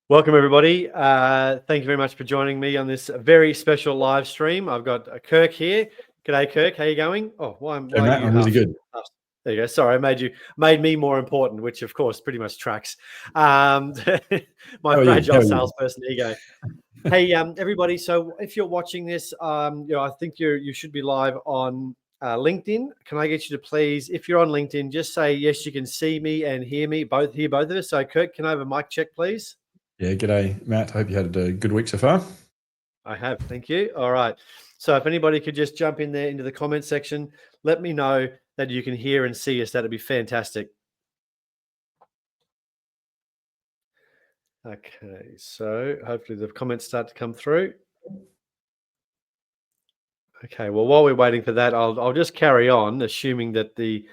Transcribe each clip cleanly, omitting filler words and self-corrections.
Welcome, everybody. Thank you very much for joining me on this very special live stream. I've got Kirk here. G'day, Kirk. How you going? Oh, why Hey, are Matt, you I'm really good. There you go. Sorry, I made me more important, which of course pretty much tracks my How are you? fragile salesperson ego. Hey, everybody. So if you're watching this, I think you should be live on LinkedIn. Can I get you to please, if you're on LinkedIn, just say yes, you can see me and hear me, both of us. So Kirk, can I have a mic check, please? Yeah, g'day, Matt. Hope you had a good week so far. I have, thank you. All right. So if anybody could just jump in there into the comment section, let me know that you can hear and see us. That'd be fantastic. Okay, so hopefully the comments start to come through. Okay, well, while we're waiting for that, I'll just carry on, assuming that the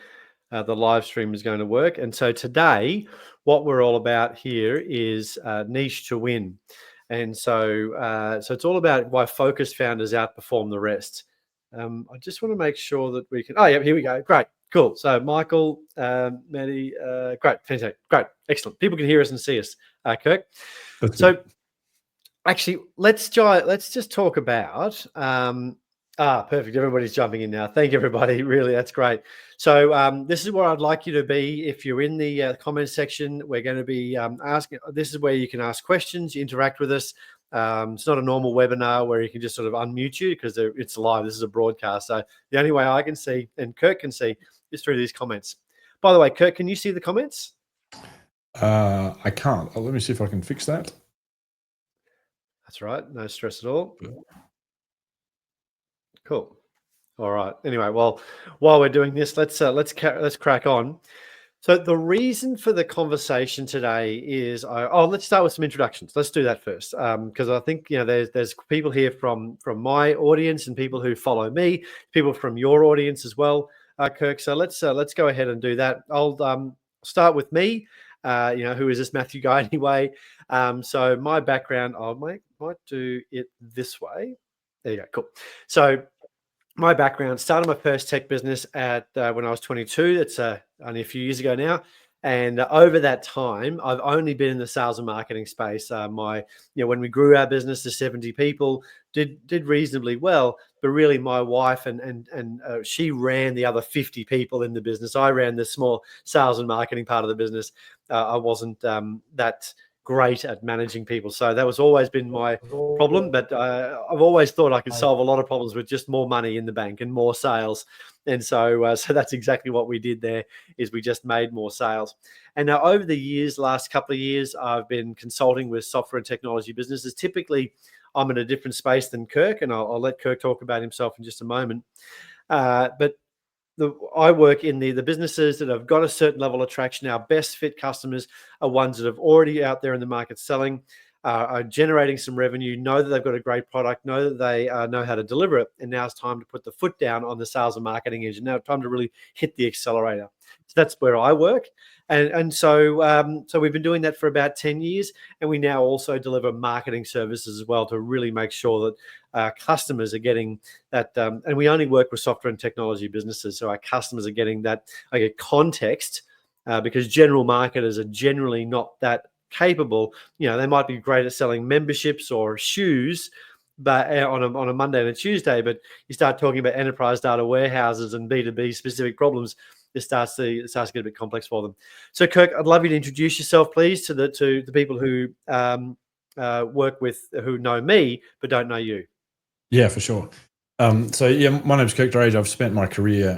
live stream is going to work. And so today, what we're all about here is niche to win. And so it's all about why focused founders outperform the rest. I just want to make sure that we can. Oh, yeah, here we go. Great, cool. So Michael, Maddie, great, fantastic, great, excellent. People can hear us and see us. Kirk. So actually, let's just talk about. Perfect. Everybody's jumping in now. Thank you, everybody. Really, that's great. So this is where I'd like you to be. If you're in the comment section, we're going to be asking. This is where you can ask questions, you interact with us. It's not a normal webinar where you can just sort of unmute you because it's live. This is a broadcast. So the only way I can see and Kirk can see is through these comments. By the way, Kirk, can you see the comments? I can't. Let me see if I can fix that. That's right. No stress at all. Cool. All right. Anyway, well, while we're doing this, let's crack on. So the reason for the conversation today is, let's start with some introductions. Let's do that first, because I think there's people here from my audience and people who follow me, people from your audience as well, Kirk. So let's go ahead and do that. I'll start with me. Who is this Matthew guy anyway? So my background, I might do it this way. There you go. Cool. So my background, started my first tech business at when I was 22. That's only a few years ago now. And over that time, I've only been in the sales and marketing space. When we grew our business to 70 people, did reasonably well. But really, my wife and she ran the other 50 people in the business. I ran the small sales and marketing part of the business. I wasn't that great at managing people, so that was always been my problem. But I've always thought I could solve a lot of problems with just more money in the bank and more sales. And so that's exactly what we did there, is we just made more sales. And now over the years, last couple of years, I've been consulting with software and technology businesses. Typically, I'm in a different space than Kirk, and I'll let Kirk talk about himself in just a moment. But I work in the businesses that have got a certain level of traction. Our best fit customers are ones that have already out there in the market selling, are generating some revenue, know that they've got a great product, know that they know how to deliver it. And now it's time to put the foot down on the sales and marketing engine. Now it's time to really hit the accelerator. So that's where I work. And so we've been doing that for about 10 years. And we now also deliver marketing services as well to really make sure that our customers are getting that. And we only work with software and technology businesses. So our customers are getting that context because general marketers are generally not that capable. They might be great at selling memberships or shoes, but on a Monday and a Tuesday, but you start talking about enterprise data warehouses and B2B specific problems, it starts to get a bit complex for them. So Kirk, I'd love you to introduce yourself, please, to the people who work with, who know me but don't know you. Yeah, for sure. My name's Kirk Drage. I've spent my career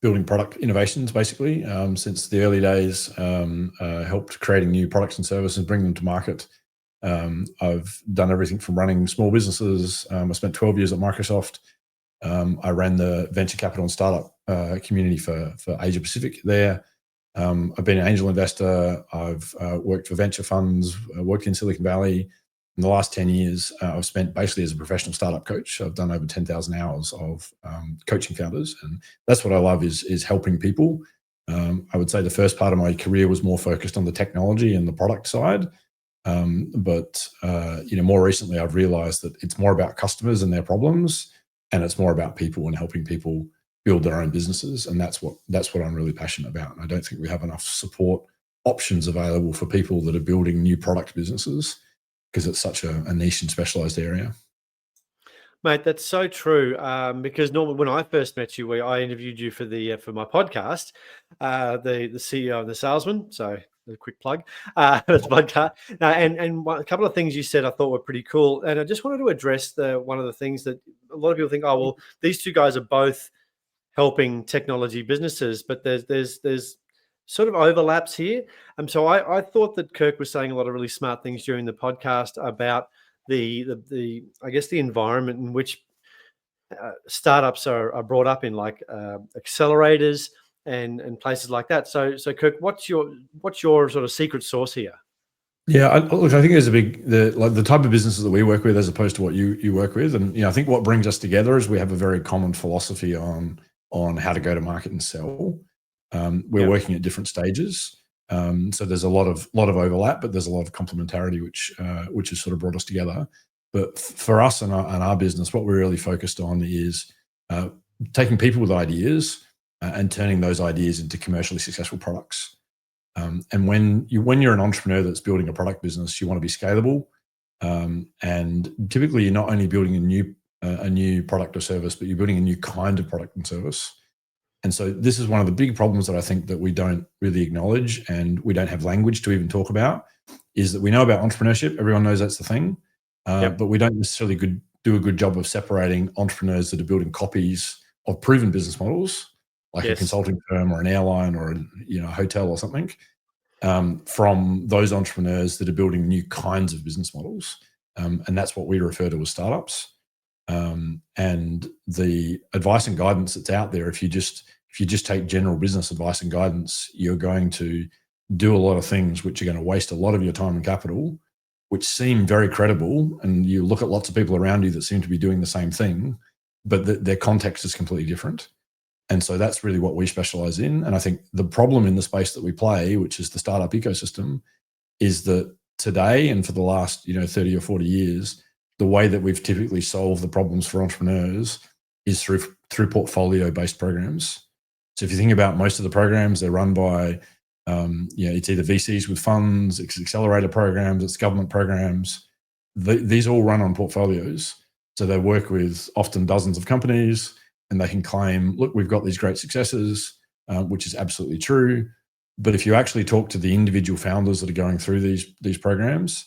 building product innovations, basically, since the early days. Helped creating new products and services, bring them to market. I've done everything from running small businesses. I spent 12 years at Microsoft. I ran the venture capital and startup community for Asia Pacific there. I've been an angel investor. I've worked for venture funds, worked in Silicon Valley. In the last 10 years, I've spent basically as a professional startup coach. I've done over 10,000 hours of coaching founders. And that's what I love is helping people. I would say the first part of my career was more focused on the technology and the product side. But more recently, I've realized that it's more about customers and their problems, and it's more about people and helping people build their own businesses. And that's what I'm really passionate about. And I don't think we have enough support options available for people that are building new product businesses, because it's such a niche and specialized area. Mate, that's so true. Because normally when I first met you, I interviewed you for for my podcast, the CEO and the salesman. So a quick plug, the podcast. And a couple of things you said I thought were pretty cool, and I just wanted to address one of the things that a lot of people think. Oh well, these two guys are both helping technology businesses, but there's sort of overlaps here. So I thought that Kirk was saying a lot of really smart things during the podcast about the I guess the environment in which startups are brought up in, like accelerators and places like that. So Kirk, what's your sort of secret sauce here? Yeah, look, I think there's the type of businesses that we work with as opposed to what you work with, and I think what brings us together is we have a very common philosophy on how to go to market and sell. We're working at different stages, so there's a lot of overlap, but there's a lot of complementarity, which has sort of brought us together. But for us and our business, what we're really focused on is taking people with ideas and turning those ideas into commercially successful products. And when you're an entrepreneur that's building a product business, you want to be scalable. And typically, you're not only building a new product or service, but you're building a new kind of product and service. And so this is one of the big problems that I think that we don't really acknowledge, and we don't have language to even talk about, is that we know about entrepreneurship. Everyone knows that's the thing. But we don't necessarily do a good job of separating entrepreneurs that are building copies of proven business models, like a consulting firm or an airline or a hotel or something, from those entrepreneurs that are building new kinds of business models. And that's what we refer to as startups. And the advice and guidance that's out there, if you just take general business advice and guidance, you're going to do a lot of things which are going to waste a lot of your time and capital, which seem very credible. And you look at lots of people around you that seem to be doing the same thing, but their context is completely different. And so that's really what we specialize in. And I think the problem in the space that we play, which is the startup ecosystem, is that today and for the last 30 or 40 years, the way that we've typically solved the problems for entrepreneurs is through portfolio-based programs. So if you think about most of the programs, they're run by it's either VCs with funds, it's accelerator programs, it's government programs. These all run on portfolios. So they work with often dozens of companies, and they can claim, look, we've got these great successes, which is absolutely true. But if you actually talk to the individual founders that are going through these programs,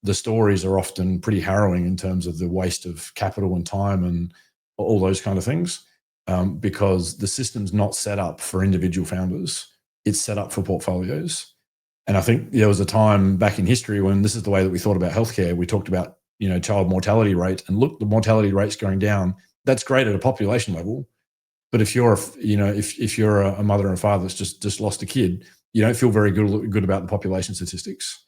the stories are often pretty harrowing in terms of the waste of capital and time and all those kind of things, because the system's not set up for individual founders. It's set up for portfolios. And I think there was a time back in history when this is the way that we thought about healthcare. We talked about, child mortality rate, and look, the mortality rate's going down. That's great at a population level. But if you're, if you're a mother and father that's just lost a kid, you don't feel very good about the population statistics.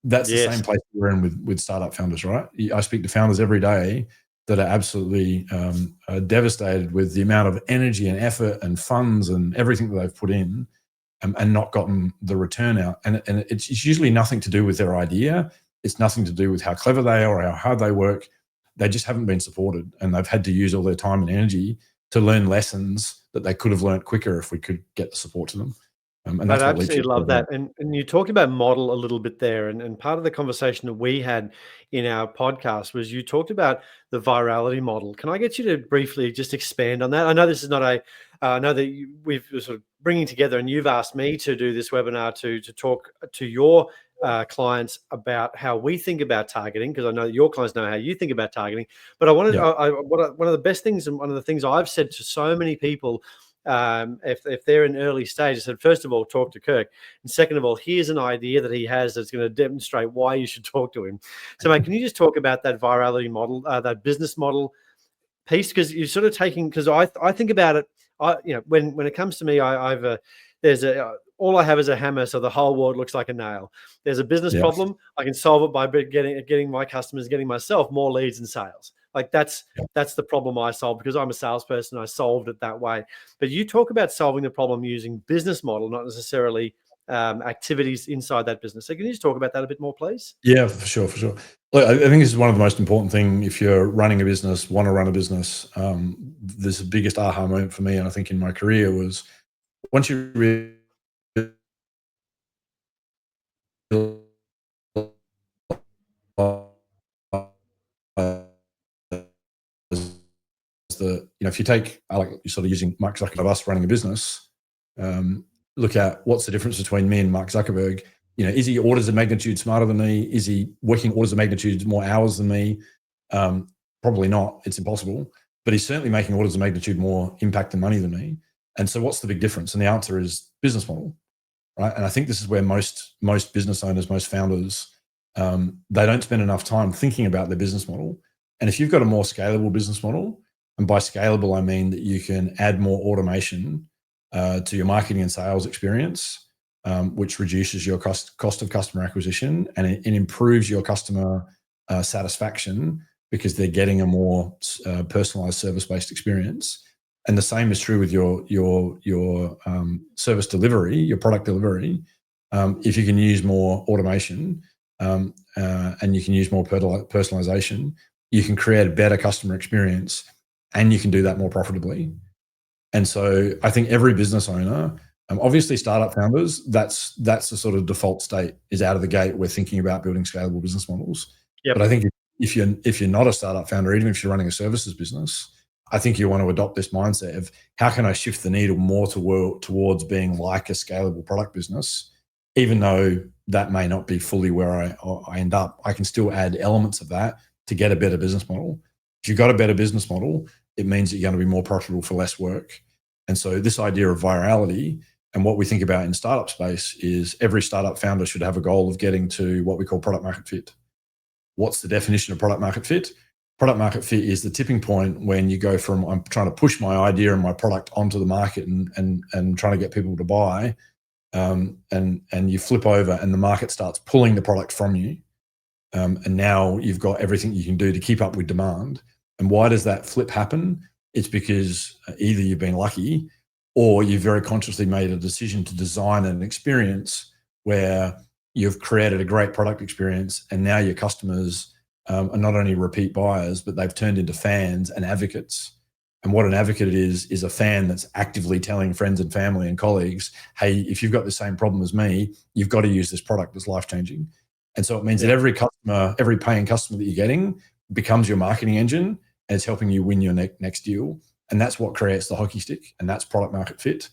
That's the same place we're in with startup founders, right? I speak to founders every day that are absolutely devastated with the amount of energy and effort and funds and everything that they've put in, and not gotten the return out. And it's usually nothing to do with their idea. It's nothing to do with how clever they are or how hard they work. They just haven't been supported, and they've had to use all their time and energy to learn lessons that they could have learned quicker if we could get the support to them. And that's I what absolutely LeapSheep love is that. about. And you talked about model a little bit there. And part of the conversation that we had in our podcast was you talked about the virality model. Can I get you to briefly just expand on that? I know this is not I know that we've sort of bringing together, and you've asked me to do this webinar to talk to your clients about how we think about targeting, because I know that your clients know how you think about targeting. But I wanted, one of the best things, and one of the things I've said to so many people, if they're in early stage, I said, first of all, talk to Kirk, and second of all, here's an idea that he has that's going to demonstrate why you should talk to him. So, mate, can you just talk about that virality model, that business model piece? Because you're sort of taking, because I think about it, when it comes to me, all I have is a hammer, so the whole world looks like a nail. There's a business problem, I can solve it by getting my customers, getting myself more leads and sales. Like that's the problem I solve, because I'm a salesperson. I solved it that way. But you talk about solving the problem using business model, not necessarily activities inside that business. So can you just talk about that a bit more, please? Yeah, for sure. Look, I think this is one of the most important things if you're running a business, want to run a business. This is the biggest aha moment for me, and I think in my career, was once you really if you take, like, you're sort of using Mark Zuckerberg of us running a business, look at what's the difference between me and Mark Zuckerberg. Is he orders of magnitude smarter than me? Is he working orders of magnitude more hours than me? Probably not. It's impossible. But he's certainly making orders of magnitude more impact and money than me. And so what's the big difference? And the answer is business model, right? And I think this is where most business owners, most founders, they don't spend enough time thinking about their business model. And if you've got a more scalable business model, and by scalable, I mean that you can add more automation to your marketing and sales experience, which reduces your cost of customer acquisition, and it improves your customer satisfaction because they're getting a more personalized service-based experience. And the same is true with your service delivery, your product delivery. If you can use more automation and you can use more personalization, you can create a better customer experience, and you can do that more profitably. And so I think every business owner, obviously startup founders, that's the sort of default state, is out of the gate, we're thinking about building scalable business models. Yep. But I think if you're not a startup founder, even if you're running a services business, I think you want to adopt this mindset of how can I shift the needle more towards being like a scalable product business, even though that may not be fully where I end up. I can still add elements of that to get a better business model. If you've got a better business model, it means that you're going to be more profitable for less work. And so this idea of virality, and what we think about in startup space, is every startup founder should have a goal of getting to what we call product market fit. What's the definition of product market fit? Product market fit is the tipping point when you go from, I'm trying to push my idea and my product onto the market and trying to get people to buy, and you flip over and the market starts pulling the product from you. And now you've got everything you can do to keep up with demand. And why does that flip happen? It's because either you've been lucky, or you've very consciously made a decision to design an experience where you've created a great product experience, and now your customers are not only repeat buyers, but they've turned into fans and advocates. And what an advocate is a fan that's actively telling friends and family and colleagues, hey, if you've got the same problem as me, you've got to use this product that's life-changing. And so it means that every customer, every paying customer that you're getting becomes your marketing engine, and it's helping you win your next deal. And that's what creates the hockey stick, and that's product market fit.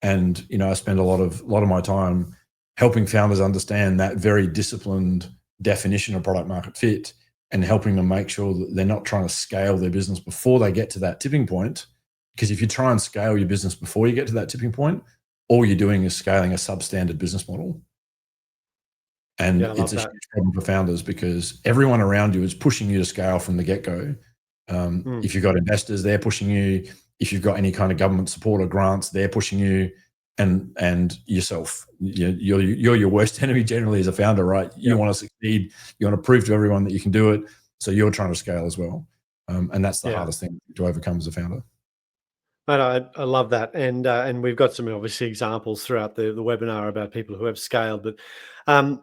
And I spend a lot of my time helping founders understand that very disciplined definition of product market fit, and helping them make sure that they're not trying to scale their business before they get to that tipping point. Because if you try and scale your business before you get to that tipping point, all you're doing is scaling a substandard business model. And it's a huge problem for founders, because everyone around you is pushing you to scale from the get-go. If you've got investors, they're pushing you. If you've got any kind of government support or grants, they're pushing you. And yourself, you're your worst enemy generally as a founder, right? You want to succeed. You want to prove to everyone that you can do it. So you're trying to scale as well. And that's the hardest thing to overcome as a founder. I love that. And we've got some obviously examples throughout the webinar about people who have scaled. But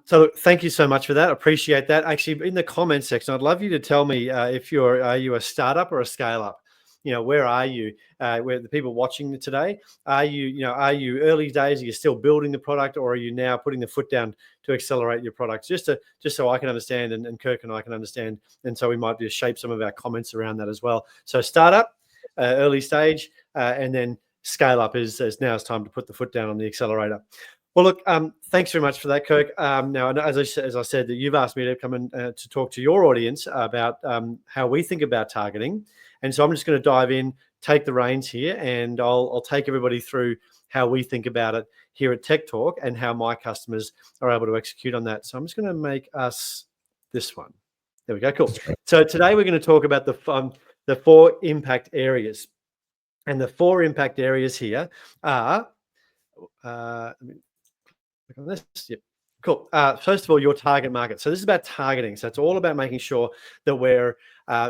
so thank you so much for that. I appreciate that. Actually, in the comments section, I'd love you to tell me if are you a startup or a scale up? Where are you? Where the people watching today, are you early days? Are you still building the product, or are you now putting the foot down to accelerate your product? Just so I can understand, and Kirk and I can understand, and so we might just shape some of our comments around that as well. So startup, early stage, and then scale up is now it's time to put the foot down on the accelerator. Well, look, thanks very much for that, Kirk. Now, as I said, that you've asked me to come in to talk to your audience about how we think about targeting. And so I'm just going to dive in, take the reins here, and I'll take everybody through how we think about it here at TechTorque and how my customers are able to execute on that. So I'm just going to make us this one. There we go. Cool. So today we're going to talk about the 4 impact areas. And the 4 impact areas here are, let me click on this. Yep. Cool. First of all, your target market. So this is about targeting. So it's all about making sure that we're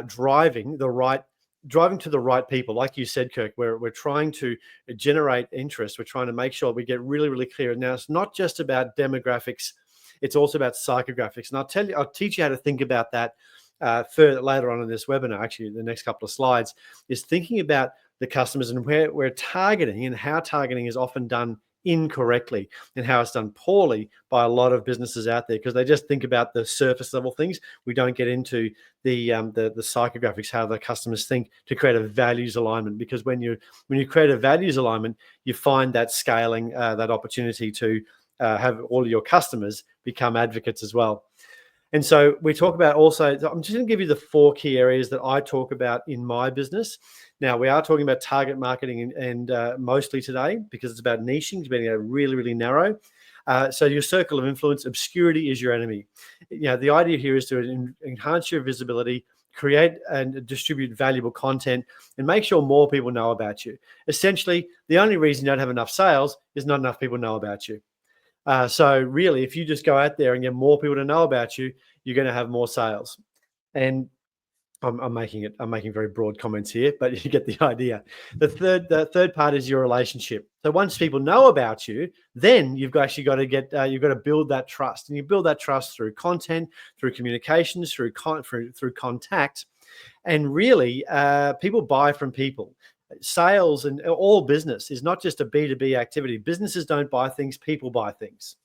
driving to the right people. Like you said, Kirk, we're trying to generate interest. We're trying to make sure we get really, really clear. Now, it's not just about demographics. It's also about psychographics. And I'll teach you how to think about that further later on in this webinar. Actually, the next couple of slides is thinking about the customers and where we're targeting and how targeting is often done incorrectly and how it's done poorly by a lot of businesses out there, because they just think about the surface level things. We don't get into the psychographics, how the customers think, to create a values alignment. Because when you create a values alignment, you find that scaling, that opportunity to have all of your customers become advocates as well. And so we talk about also, I'm just going to give you the 4 key areas that I talk about in my business. Now, we are talking about target marketing and mostly today, because it's about niching, it's being really, really narrow. So your circle of influence, obscurity is your enemy. The idea here is to enhance your visibility, create and distribute valuable content, and make sure more people know about you. Essentially, the only reason you don't have enough sales is not enough people know about you. So really, if you just go out there and get more people to know about you, you're going to have more sales. And I'm making very broad comments here, but you get the idea. The third part is your relationship. So once people know about you, then you've got to build that trust, and you build that trust through content, through communications, through contact, and really, people buy from people. Sales and all business is not just a B2B activity. Businesses don't buy things, people buy things.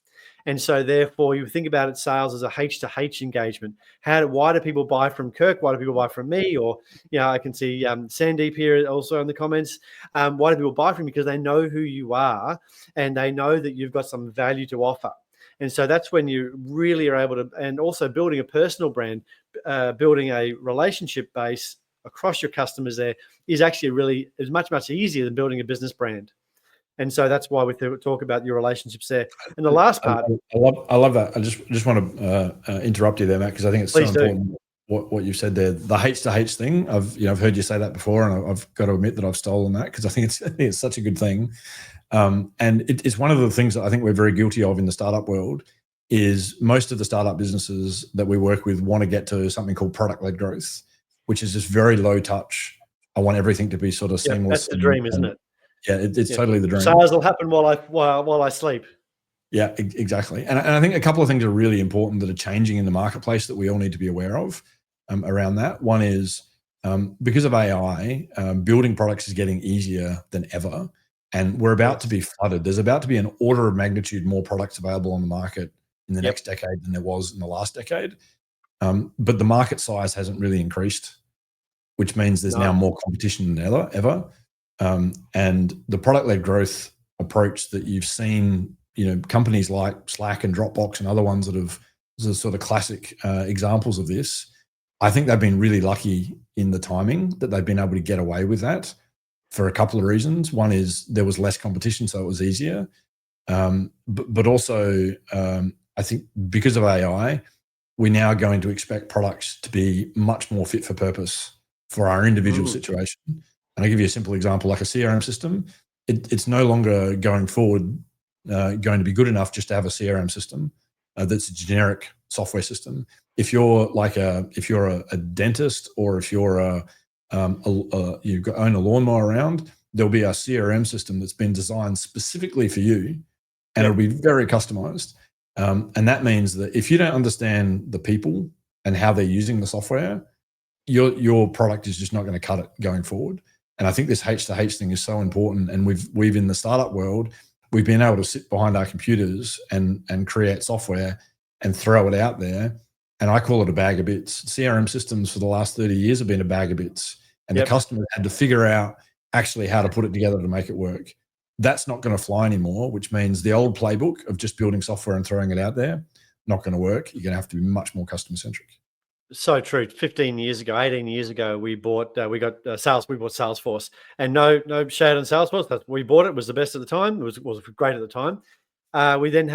And so therefore, you think about it, sales as a H2H engagement. Why do people buy from Kirk? Why do people buy from me? Or, I can see Sandeep here also in the comments. Why do people buy from you? Because they know who you are, and they know that you've got some value to offer. And so that's when you really are able to, and also building a personal brand, building a relationship base across your customers there is actually is much, much easier than building a business brand. And so that's why we talk about your relationships there. And the last part, I love that. I just want to interrupt you there, Matt, because I think it's so important what you've said there. The H to H thing. I've heard you say that before, and I've got to admit that I've stolen that, because I think it's such a good thing. And it's one of the things that I think we're very guilty of in the startup world. Is most of the startup businesses that we work with want to get to something called product-led growth, which is just very low touch. I want everything to be sort of seamless. That's the dream, isn't it? Yeah, it's totally the dream. Sales will happen while I sleep. Yeah, exactly. And I think a couple of things are really important that are changing in the marketplace that we all need to be aware of around that. One is because of AI, building products is getting easier than ever. And we're about to be flooded. There's about to be an order of magnitude more products available on the market in the next decade than there was in the last decade. But the market size hasn't really increased, which means there's now more competition than ever. And the product-led growth approach that you've seen, companies like Slack and Dropbox and other ones that have sort of classic examples of this, I think they've been really lucky in the timing that they've been able to get away with that for a couple of reasons. One is there was less competition, so it was easier. But also, I think because of AI, we're now going to expect products to be much more fit for purpose for our individual situation. And I'll give you a simple example, like a CRM system. It's no longer going forward going to be good enough just to have a CRM system that's a generic software system. If you're a dentist, or if you're you own a lawnmower around, there'll be a CRM system that's been designed specifically for you, and it'll be very customized. And that means that if you don't understand the people and how they're using the software, your product is just not going to cut it going forward. And I think this H to H thing is so important. And we've in the startup world, we've been able to sit behind our computers and create software and throw it out there. And I call it a bag of bits. CRM systems for the last 30 years have been a bag of bits. And the customer had to figure out actually how to put it together to make it work. That's not going to fly anymore, which means the old playbook of just building software and throwing it out there, not going to work. You're going to have to be much more customer centric. So true. 15 years ago, 18 years ago, we bought Salesforce, and no shade on Salesforce. We bought it. It was the best at the time. It was great at the time. We then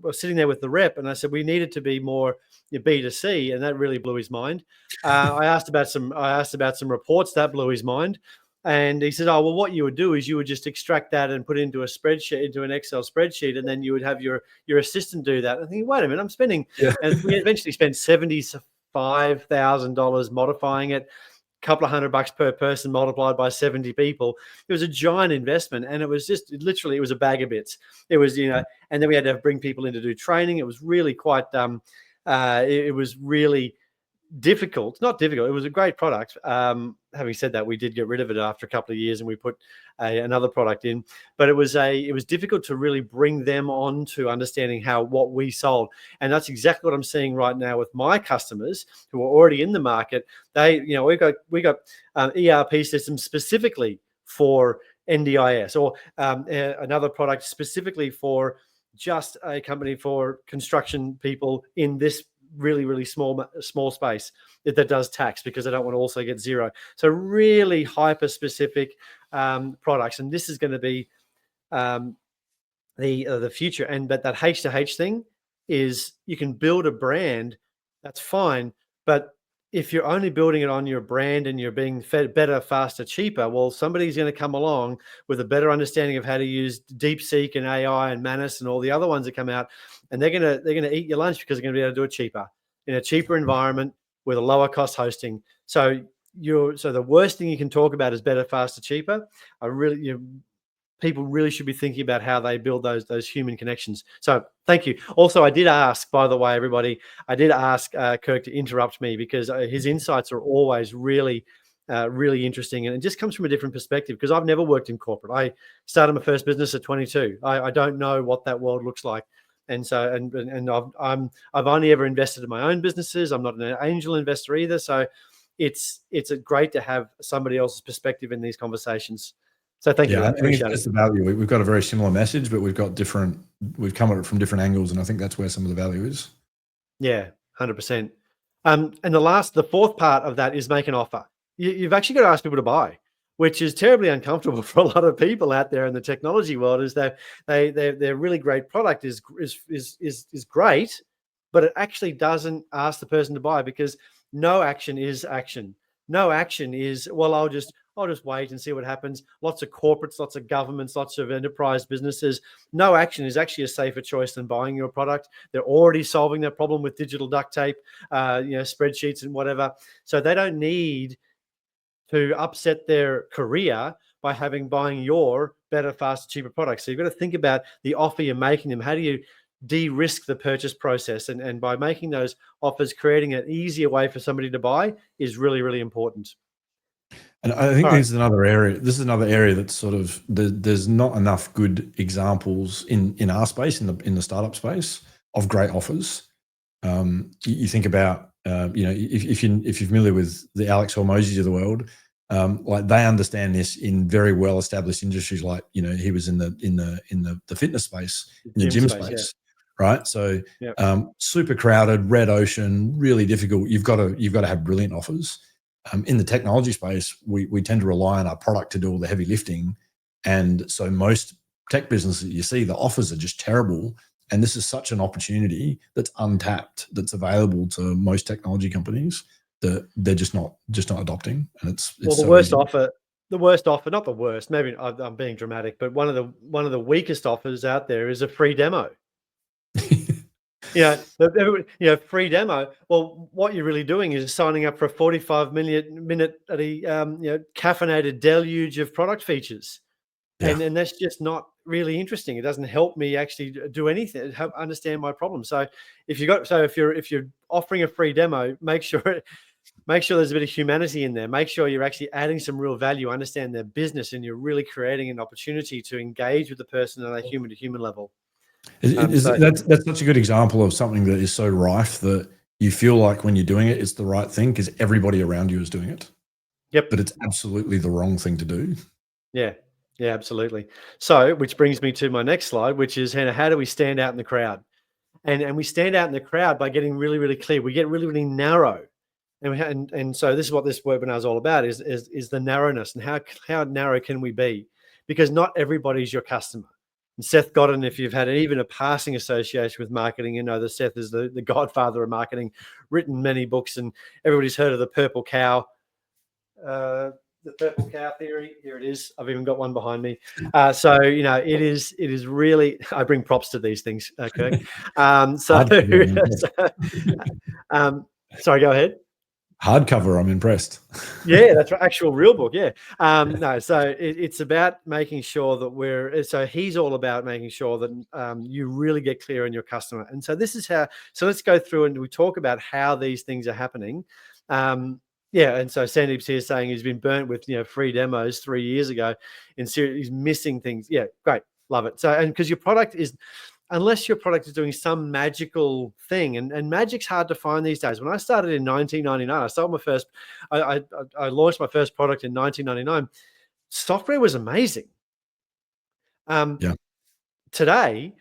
were sitting there with the rep, and I said we needed to be more B2C, and that really blew his mind. I asked about some reports that blew his mind, and he said, "Oh, well, what you would do is you would just extract that and put it into a spreadsheet, into an Excel spreadsheet, and then you would have your assistant do that." I think, wait a minute, I'm spending, and we eventually spent $75,000 modifying it. Couple of $100 per person multiplied by 70 people. It was a giant investment, and it was just literally, it was a bag of bits. It was, and then we had to bring people in to do training. It was really quite, it was really difficult. Not difficult. It was a great product. Having said that, we did get rid of it after a couple of years, and we put another product in. But it was difficult to really bring them on to understanding what we sold, and that's exactly what I'm seeing right now with my customers who are already in the market. We got ERP systems specifically for NDIS, or another product specifically for just a company for construction people in this really small space that does tax, because they don't want to also get zero. So really hyper specific products, and this is going to be the future. And but that H2H thing is, you can build a brand, that's fine, but if you're only building it on your brand and you're being fed better, faster, cheaper, well, somebody's going to come along with a better understanding of how to use DeepSeek and AI and Manus and all the other ones that come out, and they're gonna eat your lunch, because they're going to be able to do it cheaper in a cheaper environment with a lower cost hosting. So the worst thing you can talk about is better, faster, cheaper. People really should be thinking about how they build those human connections. So thank you. Also, I did ask, by the way, everybody, Kirk to interrupt me, because his insights are always really interesting, and it just comes from a different perspective, because I've never worked in corporate. I started my first business at 22. I don't know what that world looks like. And so, and I've only ever invested in my own businesses. I'm not an angel investor either. So it's great to have somebody else's perspective in these conversations. So thank you. I think it's the value. We've got a very similar message, but we've come at it from different angles, and I think that's where some of the value is. Yeah, 100%. And the fourth part of that is make an offer. You've actually got to ask people to buy, which is terribly uncomfortable for a lot of people out there in the technology world. Is that their really great product is great, but it actually doesn't ask the person to buy, because no action is action. No action is, well, I'll just wait and see what happens. Lots of corporates, lots of governments, lots of enterprise businesses. No action is actually a safer choice than buying your product. They're already solving their problem with digital duct tape, spreadsheets and whatever. So they don't need to upset their career by buying your better, faster, cheaper product. So you've got to think about the offer you're making them. How do you de-risk the purchase process? And by making those offers, creating an easier way for somebody to buy is really, really important. And I think this is another area. This is another area that's sort of there's not enough good examples in our space, in the startup space, of great offers. You think about if you're familiar with the Alex Hormozis of the world, like they understand this in very well established industries, like he was in the fitness space, in the gym space, right? So super crowded, red ocean, really difficult. You've got to have brilliant offers. In the technology space, we tend to rely on our product to do all the heavy lifting. And so most tech businesses you see, the offers are just terrible. And this is such an opportunity that's untapped, that's available to most technology companies, that they're just not adopting. And it's the worst offer, not the worst, maybe I'm being dramatic, but one of the weakest offers out there is a free demo. Free demo. Well, what you're really doing is signing up for a 45-minute caffeinated deluge of product features, and that's just not really interesting. It doesn't help me actually do anything, help understand my problem. So if you're offering a free demo, make sure there's a bit of humanity in there. Make sure you're actually adding some real value, understand their business, and you're really creating an opportunity to engage with the person on a human to human level. That's such a good example of something that is so rife that you feel like when you're doing it, it's the right thing because everybody around you is doing it. Yep. But it's absolutely the wrong thing to do. Yeah, absolutely. So, which brings me to my next slide, which is how do we stand out in the crowd? And we stand out in the crowd by getting really, really clear. We get really, really narrow. And so this is what this webinar is all about, is the narrowness, and how narrow can we be? Because not everybody's your customer. And Seth Godin, if you've had even a passing association with marketing, you know that Seth is the godfather of marketing, written many books, and everybody's heard of the purple cow. The purple cow theory. Here it is. I've even got one behind me. So it is really. I bring props to these things, Kirk. Sorry, go ahead. Hardcover, I'm impressed. Yeah, that's right. Actual real book. Yeah. No, so it's about making sure that so he's all about making sure that you really get clear on your customer. And so this is how, so let's go through and we talk about how these things are happening. Yeah. And so Sandeep's here saying he's been burnt with, free demos 3 years ago he's missing things. Yeah. Great. Love it. So, and because your product is, unless your product is doing some magical thing, and magic's hard to find these days. When I started in 1999, I launched my first product in 1999. Software was amazing. Yeah. Today,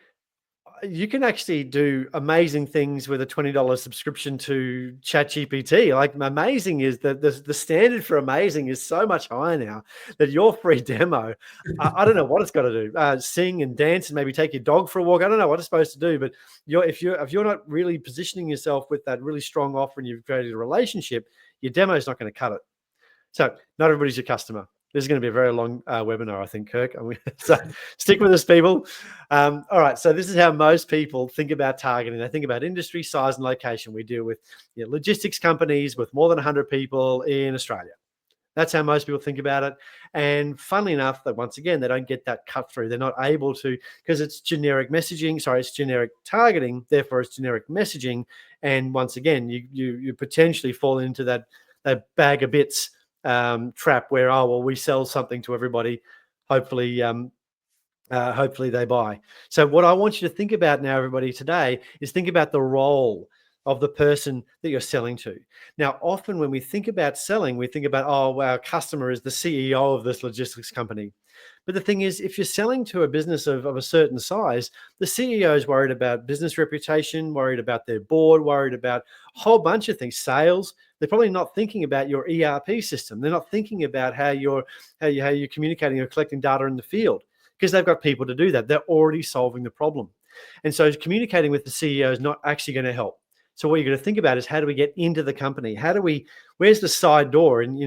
you can actually do amazing things with a $20 subscription to ChatGPT. Like amazing is that the standard for amazing is so much higher now that your free demo, I don't know what it's got to do. Sing and dance and maybe take your dog for a walk. I don't know what it's supposed to do, but if you're not really positioning yourself with that really strong offer and you've created a relationship, your demo is not going to cut it. So not everybody's your customer. This is going to be a very long webinar, I think, Kirk. So stick with us, people. All right. So this is how most people think about targeting. They think about industry, size, and location. We deal with logistics companies with more than 100 people in Australia. That's how most people think about it. And funnily enough, that once again, they don't get that cut through. They're not able to, because it's generic messaging. Sorry, it's generic targeting. Therefore, it's generic messaging. And once again, you potentially fall into that bag of bits trap where, we sell something to everybody. Hopefully they buy. So what I want you to think about now, everybody, today is think about the role of the person that you're selling to. Now, often when we think about selling, we think about, our customer is the CEO of this logistics company. But the thing is, if you're selling to a business of a certain size, the CEO is worried about business reputation, worried about their board, worried about a whole bunch of things, sales. They're probably not thinking about your ERP system. They're not thinking about how you're communicating or collecting data in the field, because they've got people to do that. They're already solving the problem. And so communicating with the CEO is not actually going to help. So what you're going to think about is, how do we get into the company? Where's the side door? And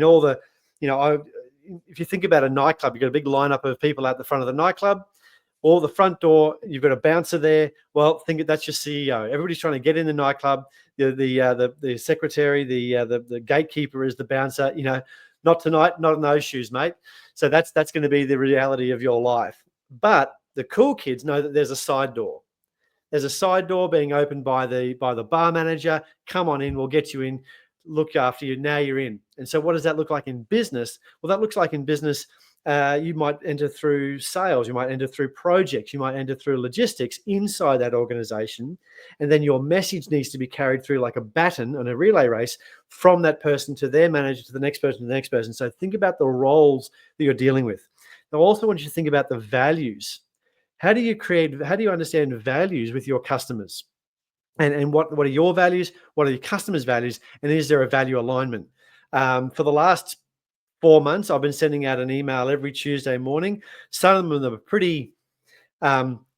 if you think about a nightclub, you've got a big lineup of people out the front of the nightclub, or the front door, you've got a bouncer there. Well, think that's your CEO. Everybody's trying to get in the nightclub. The secretary, the gatekeeper is the bouncer. Not tonight, not in those shoes, mate. So that's going to be the reality of your life. But the cool kids know that there's a side door. There's a side door being opened by the bar manager. Come on in, we'll get you in, look after you. Now you're in. And so what does that look like in business? Well, that looks like in business, you might enter through sales, you might enter through projects, you might enter through logistics inside that organization. And then your message needs to be carried through like a baton on a relay race from that person to their manager, to the next person, to the next person. So think about the roles that you're dealing with. I also want you to think about the values. How do you understand values with your customers? And what are your values? What are your customers' values? And is there a value alignment? For the last 4 months, I've been sending out an email every Tuesday morning. Some of them are pretty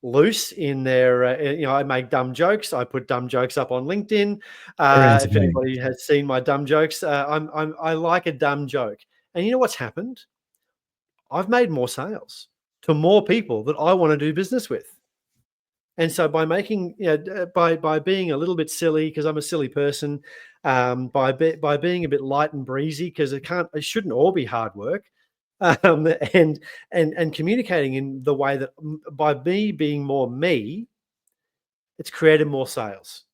loose in their, I make dumb jokes. I put dumb jokes up on LinkedIn. If anybody has seen my dumb jokes, I like a dumb joke. And you know what's happened? I've made more sales to more people that I want to do business with. And so by making, by being a little bit silly, because I'm a silly person, by being a bit light and breezy, because it shouldn't all be hard work, and communicating in the way that by me being more me, it's created more sales.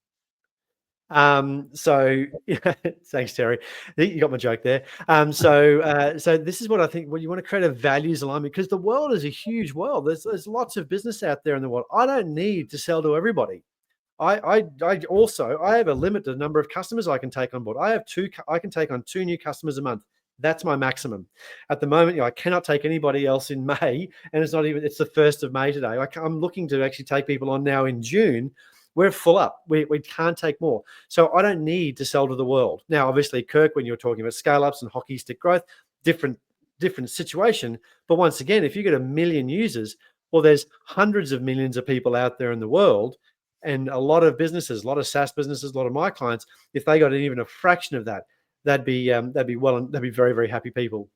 So thanks, Terry. You got my joke there. So this is what I think. Well, you want to create a values alignment, because the world is a huge world. There's lots of business out there in the world. I don't need to sell to everybody. I have a limited number of customers I can take on board. I can take on 2 new customers a month. That's my maximum. At the moment, I cannot take anybody else in May, and it's the 1st of May today. I'm looking to actually take people on now in June. We're full up. We can't take more. So I don't need to sell to the world. Now, obviously, Kirk, when you're talking about scale-ups and hockey stick growth, different situation. But once again, if you get 1 million users, well, there's hundreds of millions of people out there in the world, and a lot of businesses, a lot of SaaS businesses, a lot of my clients, if they got even a fraction of that, they'd be very, very happy people.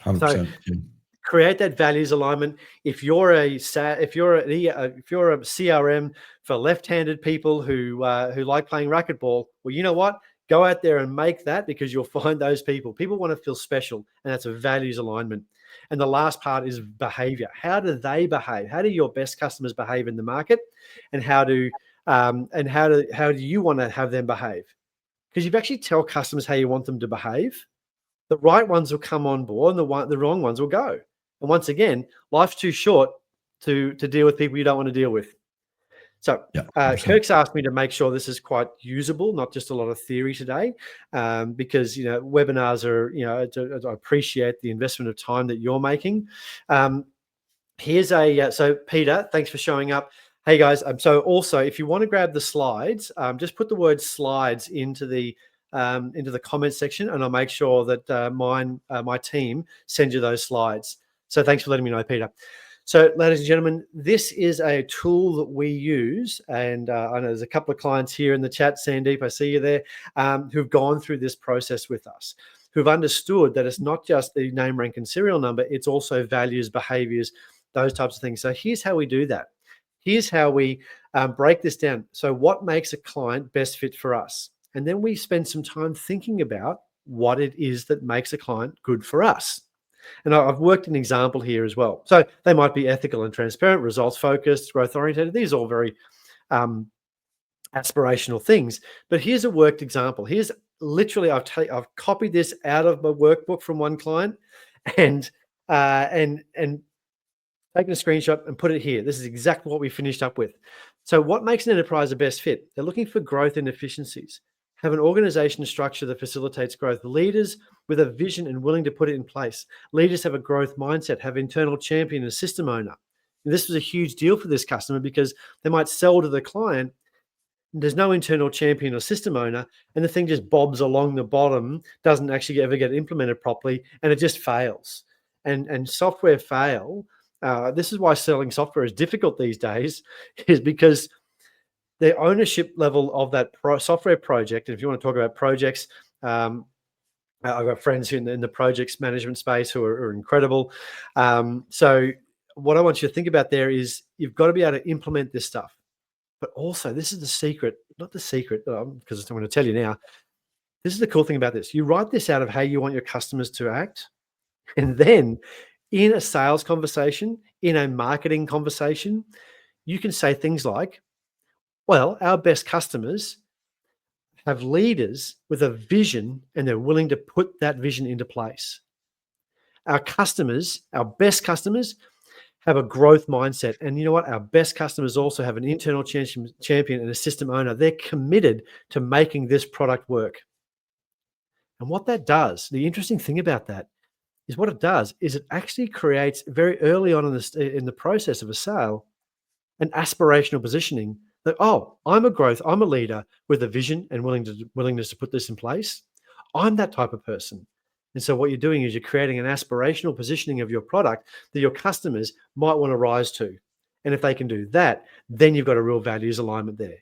100%. So, create that values alignment. If you're a CRM for left-handed people who like playing racquetball, well, you know what? Go out there and make that, because you'll find those people. People want to feel special, and that's a values alignment. And the last part is behavior. How do they behave? How do your best customers behave in the market? And how do you want to have them behave? Because you actually tell customers how you want them to behave, the right ones will come on board, and the wrong ones will go. And once again, life's too short to deal with people you don't want to deal with. So Kirk's asked me to make sure this is quite usable, not just a lot of theory today, because webinars are. I appreciate the investment of time that you're making. Here's so Peter, thanks for showing up. Hey guys, so also if you want to grab the slides, just put the word slides into the comment section, and I'll make sure that my team sends you those slides. So thanks for letting me know, Peter. So, ladies and gentlemen, this is a tool that we use, and I know there's a couple of clients here in the chat. Sandeep, I see you there, who've gone through this process with us, who've understood that it's not just the name, rank, and serial number, it's also values, behaviors, those types of things. So here's how we do that. Here's how we break this down. So what makes a client best fit for us? And then we spend some time thinking about what it is that makes a client good for us. And I've worked an example here as well. So they might be ethical and transparent, results focused, growth oriented. These are all very aspirational things. But here's a worked example. Here's literally, I've copied this out of my workbook from one client and taken a screenshot and put it here. This is exactly what we finished up with. So what makes an enterprise a best fit? They're looking for growth and efficiencies. Have an organization structure that facilitates growth. Leaders with a vision and willing to put it in place. Leaders have a growth mindset, have internal champion and system owner. And this was a huge deal for this customer because they might sell to the client, there's no internal champion or system owner, and the thing just bobs along the bottom, doesn't actually ever get implemented properly, and it just fails. And software fail. This is why selling software is difficult these days, is because the ownership level of that software project, and if you want to talk about projects, I've got friends in the projects management space who are incredible. So what I want you to think about there is you've got to be able to implement this stuff. But also, this is the secret, not the secret, because I'm going to tell you now. This is the cool thing about this. You write this out of how you want your customers to act. And then in a sales conversation, in a marketing conversation, you can say things like, well, our best customers have leaders with a vision and they're willing to put that vision into place. Our customers, our best customers, have a growth mindset. And you know what? Our best customers also have an internal champion and a system owner. They're committed to making this product work. And what that does, the interesting thing about that is what it does is it actually creates very early on in the process of a sale, an aspirational positioning that, oh, I'm a leader with a vision and willingness to put this in place. I'm that type of person. And so what you're doing is you're creating an aspirational positioning of your product that your customers might want to rise to. And if they can do that, then you've got a real values alignment there.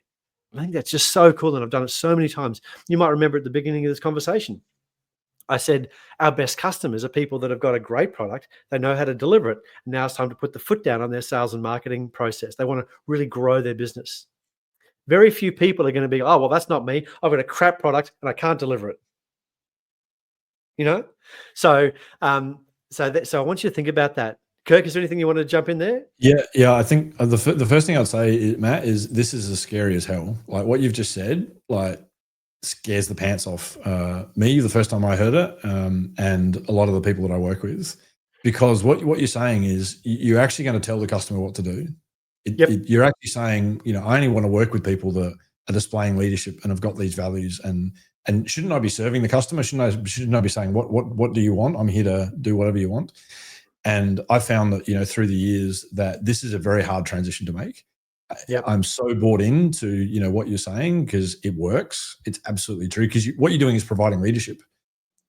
I think that's just so cool, and I've done it so many times. You might remember at the beginning of this conversation, I said our best customers are people that have got a great product. They know how to deliver it. Now it's time to put the foot down on their sales and marketing process. They want to really grow their business. Very few people are going to be, oh, well, that's not me. I've got a crap product and I can't deliver it. So I want you to think about that. Kirk, is there anything you want to jump in there? Yeah. I think the first thing I'd say, Matt, is this is as scary as hell. Like what you've just said, like scares the pants off me the first time I heard it, and a lot of the people that I work with, because what you're saying is you're actually going to tell the customer what to do. You're actually saying, I only want to work with people that are displaying leadership and have got these values. And shouldn't I be serving the customer? Shouldn't I be saying what do you want? I'm here to do whatever you want. And I found that through the years that this is a very hard transition to make. Yep. I'm so bought into what you're saying because it works. It's absolutely true because what you're doing is providing leadership,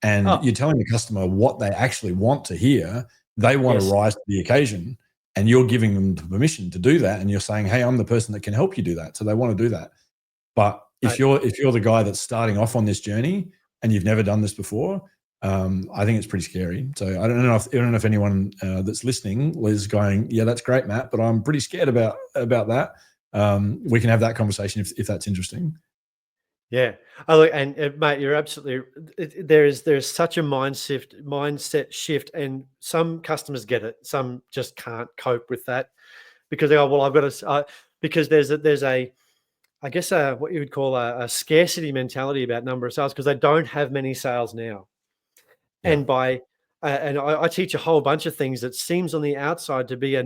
and you're telling the customer what they actually want to hear. They want to rise to the occasion, and you're giving them the permission to do that. And you're saying, "Hey, I'm the person that can help you do that." So they want to do that. But if you're the guy that's starting off on this journey and you've never done this before, I think it's pretty scary. So I don't know if anyone that's listening is going, yeah, that's great, Matt, but I'm pretty scared about that. We can have that conversation if that's interesting. Yeah. Oh, look, and mate, you're absolutely. There's such a mindset shift, and some customers get it. Some just can't cope with that because they go, well, I've got to. Because there's a I guess what you would call a scarcity mentality about number of sales because they don't have many sales now. Yeah. And I teach a whole bunch of things that seems on the outside to be a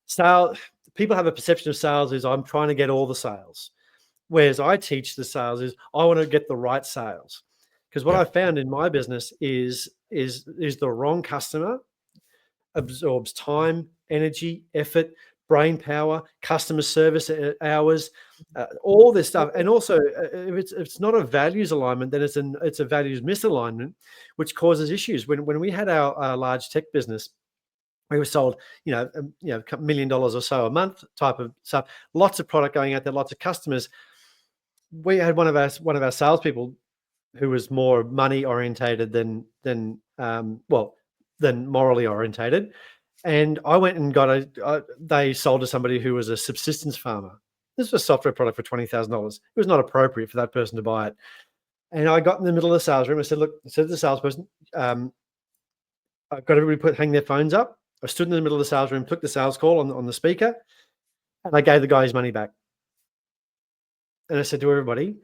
sale. People have a perception of sales is I'm trying to get all the sales. Whereas I teach the sales is I want to get the right sales. Because what Yeah. I found in my business is the wrong customer absorbs time, energy, effort, brain power, customer service hours, all this stuff. And also, if it's not a values alignment, then it's a values misalignment, which causes issues. When we had our large tech business, we were sold, a couple $1 million or so a month type of stuff. Lots of product going out there, lots of customers. We had one of our salespeople who was more money orientated than morally orientated. And I went and they sold to somebody who was a subsistence farmer. This was a software product for $20,000. It was not appropriate for that person to buy it. And I got in the middle of the sales room. I said, look, I said to the salesperson, I've got everybody hang their phones up. I stood in the middle of the sales room, took the sales call on the speaker, and I gave the guy his money back. And I said to everybody,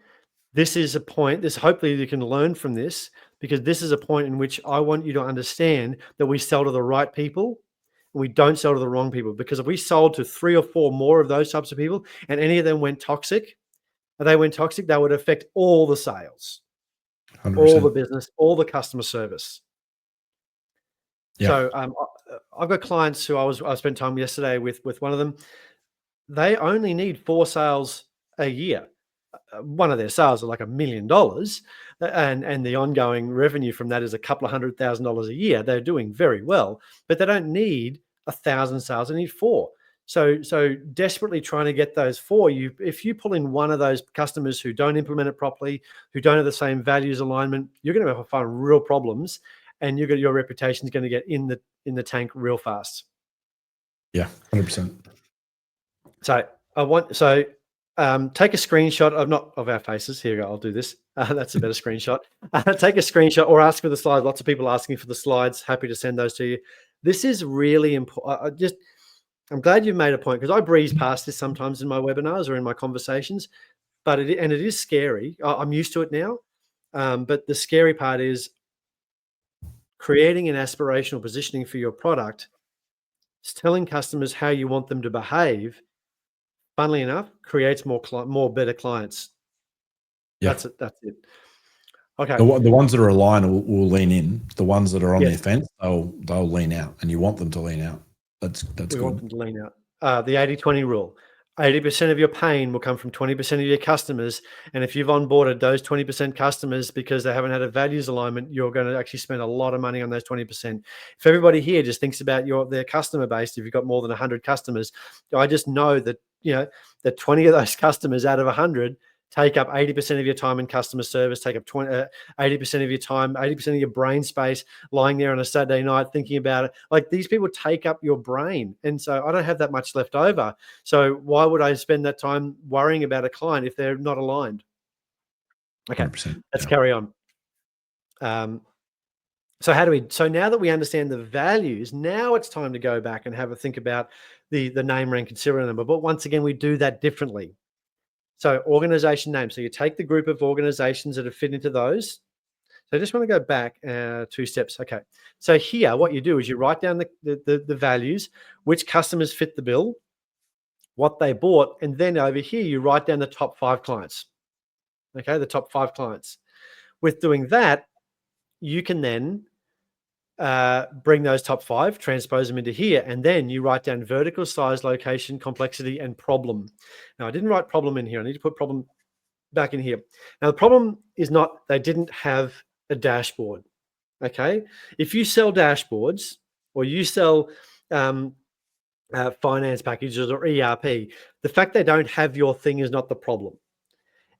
this is a point, hopefully you can learn from this, because this is a point in which I want you to understand that we sell to the right people and we don't sell to the wrong people. Because if we sold to 3 or 4 more of those types of people and any of them went toxic, that would affect all the sales, 100%. all the business, all the customer service. Yeah. So I've got clients who I spent time yesterday with one of them. They only need 4 sales a year. One of their sales are like $1 million, and the ongoing revenue from that is a couple of $100,000 a year. They're doing very well, but they don't need 1,000 sales. They need 4. So desperately trying to get those 4. If you pull in one of those customers who don't implement it properly, who don't have the same values alignment, you're going to find real problems, and your reputation is going to get in the tank real fast. Yeah, 100%. So take a screenshot of our faces. Here we go. I'll do this. That's a better screenshot. Take a screenshot or ask for the slides. Lots of people asking for the slides. Happy to send those to you. This is really important. I'm glad you've made a point, because I breeze past this sometimes in my webinars or in my conversations, but it is scary. I'm used to it now. But the scary part is creating an aspirational positioning for your product. It's telling customers how you want them to behave. Funnily enough, creates more better clients. Yeah. That's it. Okay. The ones that are aligned will lean in. The ones that are on Yes. the fence, they'll lean out, and you want them to lean out. That's We good. want them to lean out. The 80-20 rule. 80% of your pain will come from 20% of your customers. And if you've onboarded those 20% customers because they haven't had a values alignment, you're going to actually spend a lot of money on those 20%. If everybody here just thinks about their customer base, if you've got more than 100 customers, I just know that, that 20 of those customers out of 100 take up 80% of your time in customer service, take up 80% of your time, 80% of your brain space, lying there on a Saturday night thinking about it. Like, these people take up your brain. And so I don't have that much left over. So why would I spend that time worrying about a client if they're not aligned? Okay, let's carry on. So now that we understand the values, now it's time to go back and have a think about the name, rank, and serial number. But once again, we do that differently. So organization name. So you take the group of organizations that have fit into those. So I just want to go back 2 steps. Okay. So here, what you do is you write down the values, which customers fit the bill, what they bought, and then over here, you write down the top 5 clients. Okay, the top 5 clients. With doing that, you can then bring those top 5, transpose them into here, and then you write down vertical, size, location, complexity, and problem. Now, I didn't write problem in here. I need to put problem back in here. Now, the problem is not they didn't have a dashboard. Okay, if you sell dashboards or you sell finance packages or ERP, the fact they don't have your thing is not the problem.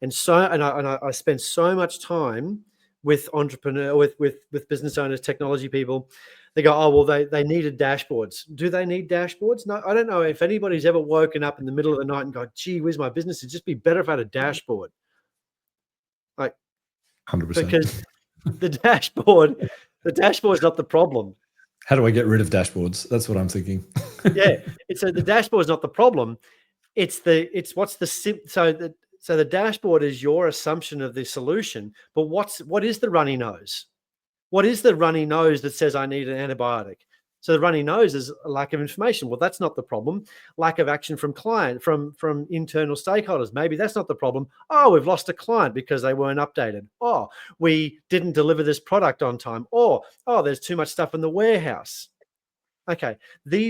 And I spend so much time with business owners, technology people, They go, oh, well, they needed dashboards. Do they need dashboards? No, I don't know if anybody's ever woken up in the middle of the night and go, gee whiz, my business would just be better if I had a dashboard. Like, 100%. because the dashboard is not the problem. How do I get rid of dashboards? That's what I'm thinking. Yeah, so the dashboard is not the problem. So the dashboard is your assumption of the solution, but what is the runny nose? What is the runny nose that says I need an antibiotic? So the runny nose is a lack of information. Well, that's not the problem. Lack of action from internal stakeholders. Maybe that's not the problem. Oh, we've lost a client because they weren't updated. Oh, we didn't deliver this product on time. Or, oh, there's too much stuff in the warehouse. Okay,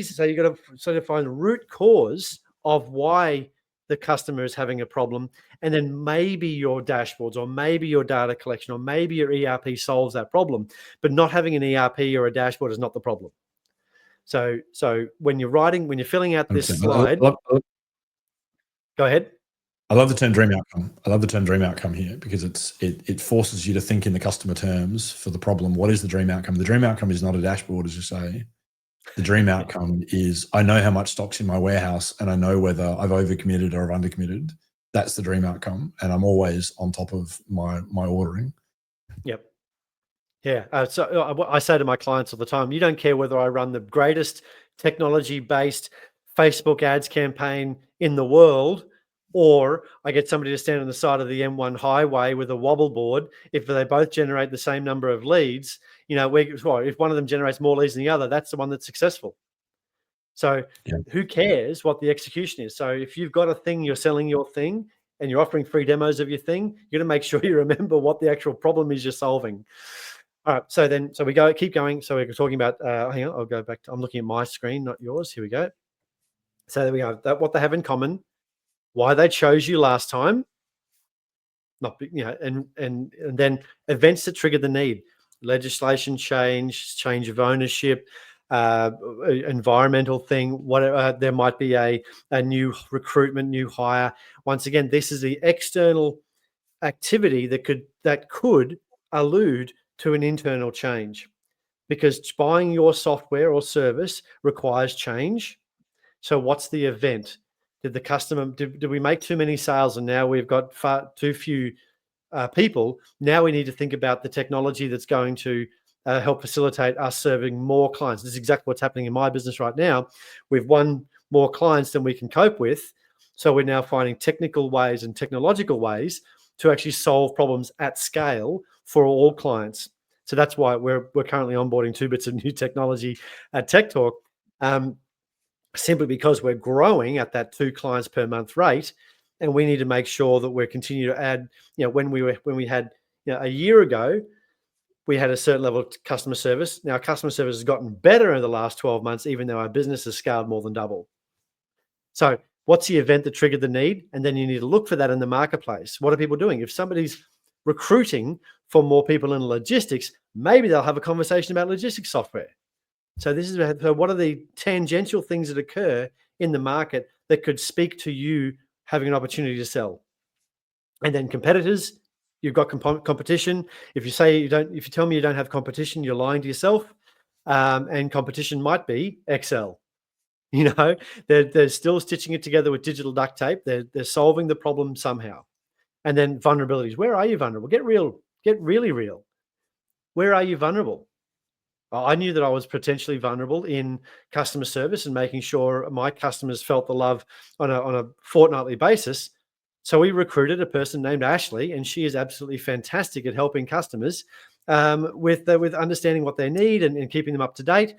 so you've got to sort of find the root cause of why the customer is having a problem, and then maybe your dashboards or maybe your data collection or maybe your ERP solves that problem, but not having an ERP or a dashboard is not the problem. So when you're filling out this slide, go ahead. I love the term dream outcome. I love the term dream outcome here because it forces you to think in the customer terms for the problem. What is the dream outcome? The dream outcome is not a dashboard, as you say. The dream outcome is I know how much stock's in my warehouse and I know whether I've overcommitted or I've undercommitted. That's the dream outcome. And I'm always on top of my ordering. Yep. Yeah. So I say to my clients all the time, you don't care whether I run the greatest technology-based Facebook ads campaign in the world, or I get somebody to stand on the side of the M1 highway with a wobble board. If they both generate the same number of leads, if one of them generates more leads than the other, that's the one that's successful. So Who cares what the execution is? So if you've got a thing, you're selling your thing and you're offering free demos of your thing, you're going to make sure you remember what the actual problem is you're solving. All right. So we keep going. So we're talking about, hang on, I'll go back I'm looking at my screen, not yours. Here we go. So there we go. What they have in common, why they chose you last time, and then events that trigger the need. Legislation change of ownership, environmental thing, whatever. There might be a new recruitment, new hire. Once again, this is the external activity that could allude to an internal change, because buying your software or service requires change. So what's the event? Did the customer, did we make too many sales and now we've got far too few people? Now we need to think about the technology that's going to help facilitate us serving more clients. This is exactly what's happening in my business right now. We've won more clients than we can cope with. So we're now finding technical ways and technological ways to actually solve problems at scale for all clients. So that's why we're currently onboarding 2 bits of new technology at TechTorque, simply because we're growing at that 2 clients per month rate, and we need to make sure that we're continuing to add. When we had a year ago, we had a certain level of customer service. Now customer service has gotten better in the last 12 months, even though our business has scaled more than double. So what's the event that triggered the need? And then you need to look for that in the marketplace. What are people doing? If somebody's recruiting for more people in logistics, maybe they'll have a conversation about logistics software. So what are the tangential things that occur in the market that could speak to you having an opportunity to sell? And then competitors, you've got competition. If you tell me you don't have competition, you're lying to yourself. And competition might be Excel. They're still stitching it together with digital duct tape. They're solving the problem somehow. And then vulnerabilities. Where are you vulnerable? Get real. Get really real. Where are you vulnerable? I knew that I was potentially vulnerable in customer service and making sure my customers felt the love on a fortnightly basis. So we recruited a person named Ashley, and she is absolutely fantastic at helping customers with understanding what they need and keeping them up to date.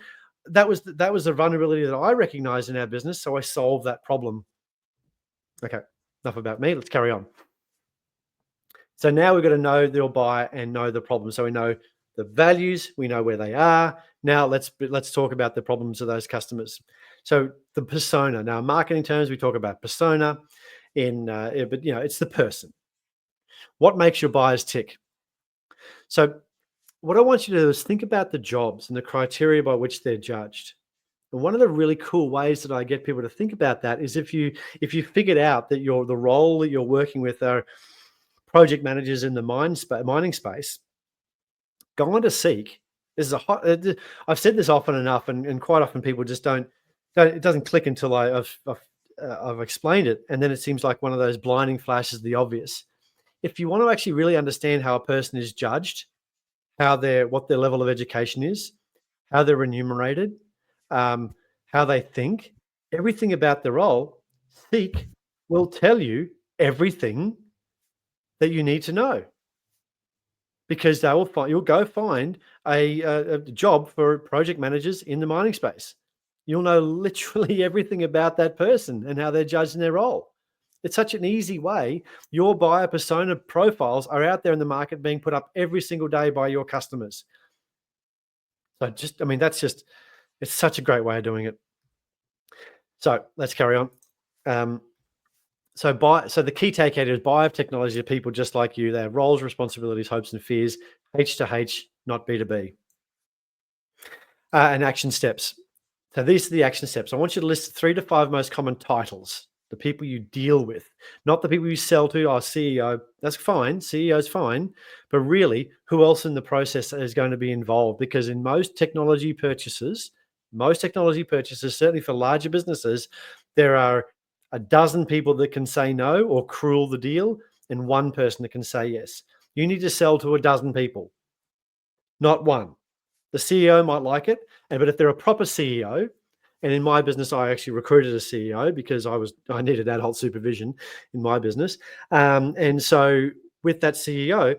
That was the vulnerability that I recognized in our business. So I solved that problem. Okay, enough about me. Let's carry on. So now we've got to know your buyer and know the problem. So we know the values, we know where they are. Now let's talk about the problems of those customers. So the persona. Now in marketing terms, we talk about persona. But it's the person. What makes your buyers tick? So what I want you to do is think about the jobs and the criteria by which they're judged. And one of the really cool ways that I get people to think about that is if you figured out that the role that you're working with are project managers in the mining space, go on to Seek This is I've said this often enough, and quite often people just don't. It doesn't click until I've explained it, and then it seems like one of those blinding flashes of the obvious. If you want to actually really understand how a person is judged, what their level of education is, how they're remunerated, how they think, everything about the role, Seek will tell you everything that you need to know, because you'll go find a job for project managers in the mining space. You'll know literally everything about that person and how they're judged in their role. It's such an easy way. Your buyer persona profiles are out there in the market being put up every single day by your customers. So it's such a great way of doing it. So let's carry on. So the key takeaway is buyer of technology are people just like you. They have roles, responsibilities, hopes, and fears. H to H, not B to B. And action steps. So these are the action steps. I want you to list 3 to 5 most common titles, the people you deal with, not the people you sell to. Our CEO, that's fine. CEO's fine. But really, who else in the process is going to be involved? Because in most technology purchases, certainly for larger businesses, there are a dozen people that can say no or accrual the deal, and 1 person that can say yes. You need to sell to a dozen people, not 1. The CEO might like it, but if they're a proper CEO, and in my business, I actually recruited a CEO because I needed adult supervision in my business, and so with that CEO,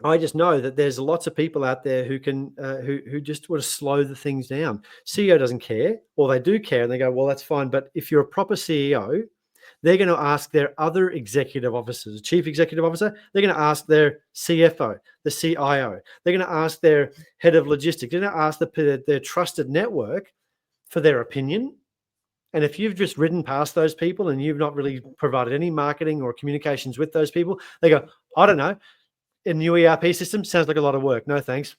I just know that there's lots of people out there who can who just want to slow the things down. CEO doesn't care, or they do care, and they go, well, that's fine. But if you're a proper CEO, they're going to ask their other executive officers, chief executive officer, they're going to ask their CFO, the CIO, they're going to ask their head of logistics, they're going to ask their trusted network for their opinion. And if you've just ridden past those people and you've not really provided any marketing or communications with those people, they go, I don't know, a new ERP system sounds like a lot of work. No, thanks.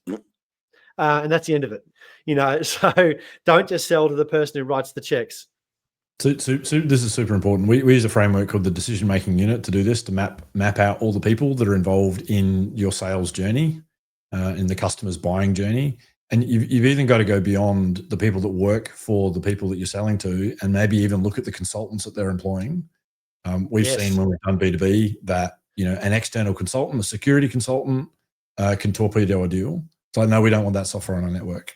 And that's the end of it. So don't just sell to the person who writes the checks. So this is super important. We use a framework called the decision-making unit to do this, to map out all the people that are involved in your sales journey, in the customer's buying journey. And you've even got to go beyond the people that work for the people that you're selling to, and maybe even look at the consultants that they're employing. We've seen when we've done B2B that, an external consultant, a security consultant, can torpedo a deal. So no, we don't want that software on our network.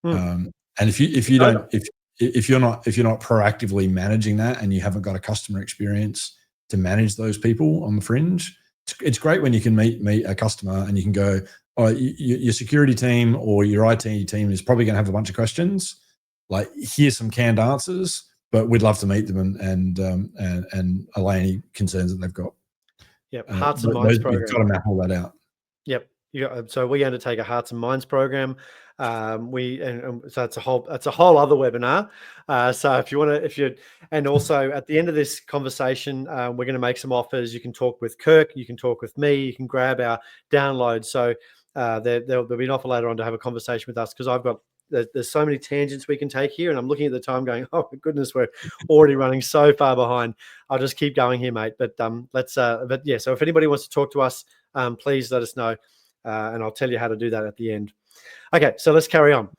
And if you're not proactively managing that, and you haven't got a customer experience to manage those people on the fringe, it's great when you can meet a customer and you can go, oh, your security team or your IT team is probably going to have a bunch of questions. Like, here's some canned answers, but we'd love to meet them and allay any concerns that they've got. Yep, Hearts and Minds program. You've got to map all that out. Yep. So we undertake a Hearts and Minds program. So that's a whole other webinar. So if you want to, and also at the end of this conversation, we're going to make some offers. You can talk with Kirk, you can talk with me, you can grab our download. So there'll be an offer later on to have a conversation with us, because there's so many tangents we can take here, and I'm looking at the time going, oh my goodness, we're already running so far behind. I'll just keep going here, mate. But so if anybody wants to talk to us, please let us know, and I'll tell you how to do that at the end. Okay, so let's carry on.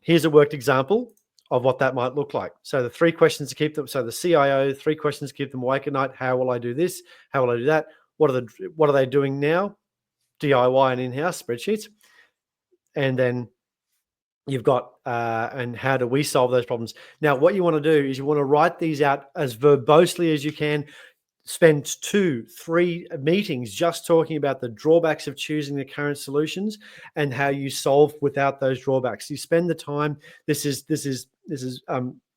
Here's a worked example of what that might look like. So the 3 questions to keep them. So the CIO, 3 questions to keep them awake at night. How will I do this? How will I do that? What are they doing now? DIY and in-house spreadsheets. And then you've got, and how do we solve those problems? Now, what you want to do is you want to write these out as verbosely as you can. Spend 2-3 meetings just talking about the drawbacks of choosing the current solutions and how you solve without those drawbacks. You spend the time. This is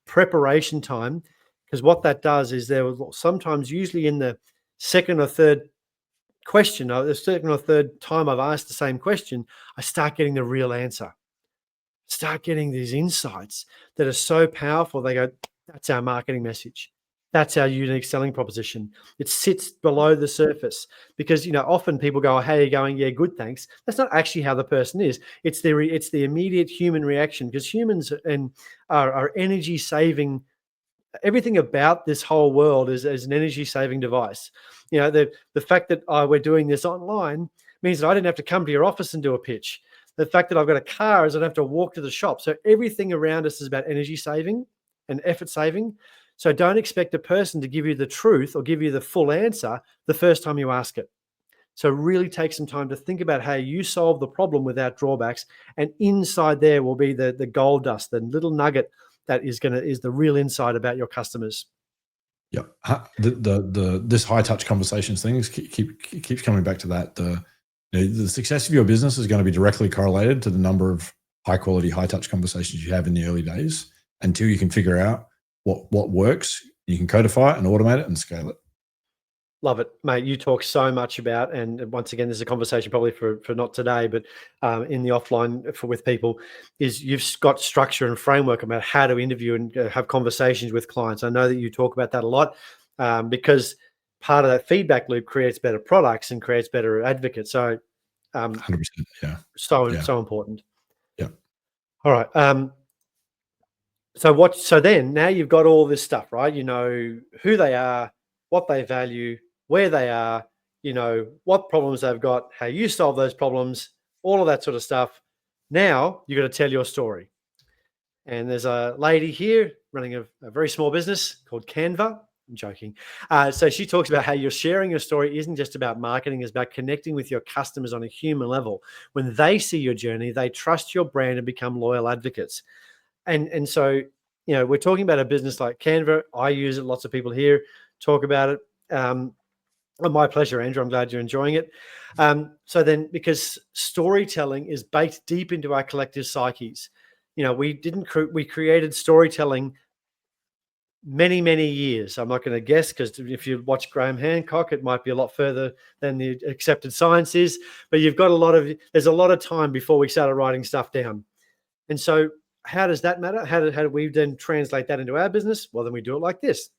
preparation time, because what that does is there will sometimes, usually in the second or third question, or the second or third time I've asked the same question, I start getting the real answer. Start getting these insights that are so powerful. They go, that's our marketing message. That's our unique selling proposition. It sits below the surface, because often people go, oh, how are you going? Yeah, good, thanks. That's not actually how the person is. It's the immediate human reaction, because humans are energy saving. Everything about this whole world is an energy saving device. The fact that we're doing this online means that I didn't have to come to your office and do a pitch. The fact that I've got a car is I don't have to walk to the shop. So everything around us is about energy saving and effort saving. So don't expect a person to give you the truth or give you the full answer the first time you ask it. So really take some time to think about how you solve the problem without drawbacks. And inside there will be the gold dust, the little nugget that is the real insight about your customers. Yeah, this high touch conversations thing keeps coming back to that. The success of your business is going to be directly correlated to the number of high quality, high touch conversations you have in the early days. Until you can figure out what works, you can codify it and automate it and scale it. Love it, mate. You talk so much about, and once again, this is a conversation probably for not today, but in the offline with people, is you've got structure and framework about how to interview and have conversations with clients. I know that you talk about that a lot because part of that feedback loop creates better products and creates better advocates. So, 100%, yeah. So important. Yeah. All right. So then now you've got all this stuff, right? You know who they are, what they value, where they are, you know, what problems they've got, how you solve those problems, all of that sort of stuff. Now you got to tell your story. And there's a lady here running a very small business called Canva. I'm joking. So she talks about how you're sharing your story isn't just about marketing, it's about connecting with your customers on a human level. When they see your journey, they trust your brand and become loyal advocates. And so, you know, we're talking about a business like Canva. I use it. Lots of people here talk about it. My pleasure, Andrew. I'm glad you're enjoying it. So then, because storytelling is baked deep into our collective psyches, you know, we created storytelling many years. I'm not going to guess because if you watch Graham Hancock, it might be a lot further than the accepted science is. But there's a lot of time before we started writing stuff down. And so, how does that matter? How do we then translate that into our business? Well, then we do it like this.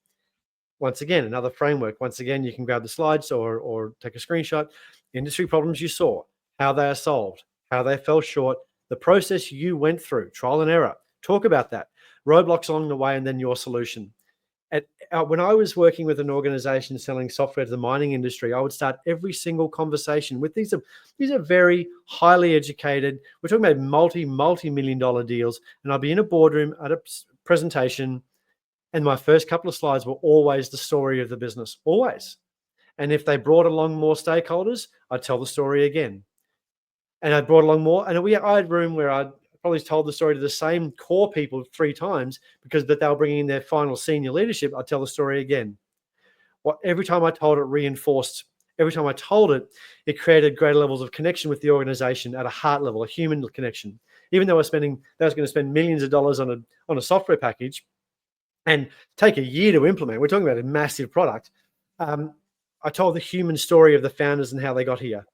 Once again, another framework. Once again, you can grab the slides or take a screenshot. Industry problems you saw, how they are solved, how they fell short, the process you went through, trial and error. Talk about that. Roadblocks along the way, and then your solution. When I was working with an organization selling software to the mining industry, I would start every single conversation with these are very highly educated. We're talking about multi-million dollar deals, and I'd be in a boardroom at a presentation, and my first couple of slides were always the story of the business, always. And if they brought along more stakeholders, I'd tell the story again. And I brought along more, and I had room where I'd probably told the story to the same core people 3 times because that they were bringing in their final senior leadership. I'd tell the story again. Every time I told it, reinforced. Every time I told it, it created greater levels of connection with the organization at a heart level, a human connection. Even though they was going to spend millions of dollars on a software package and take a year to implement. We're talking about a massive product. I told the human story of the founders and how they got here.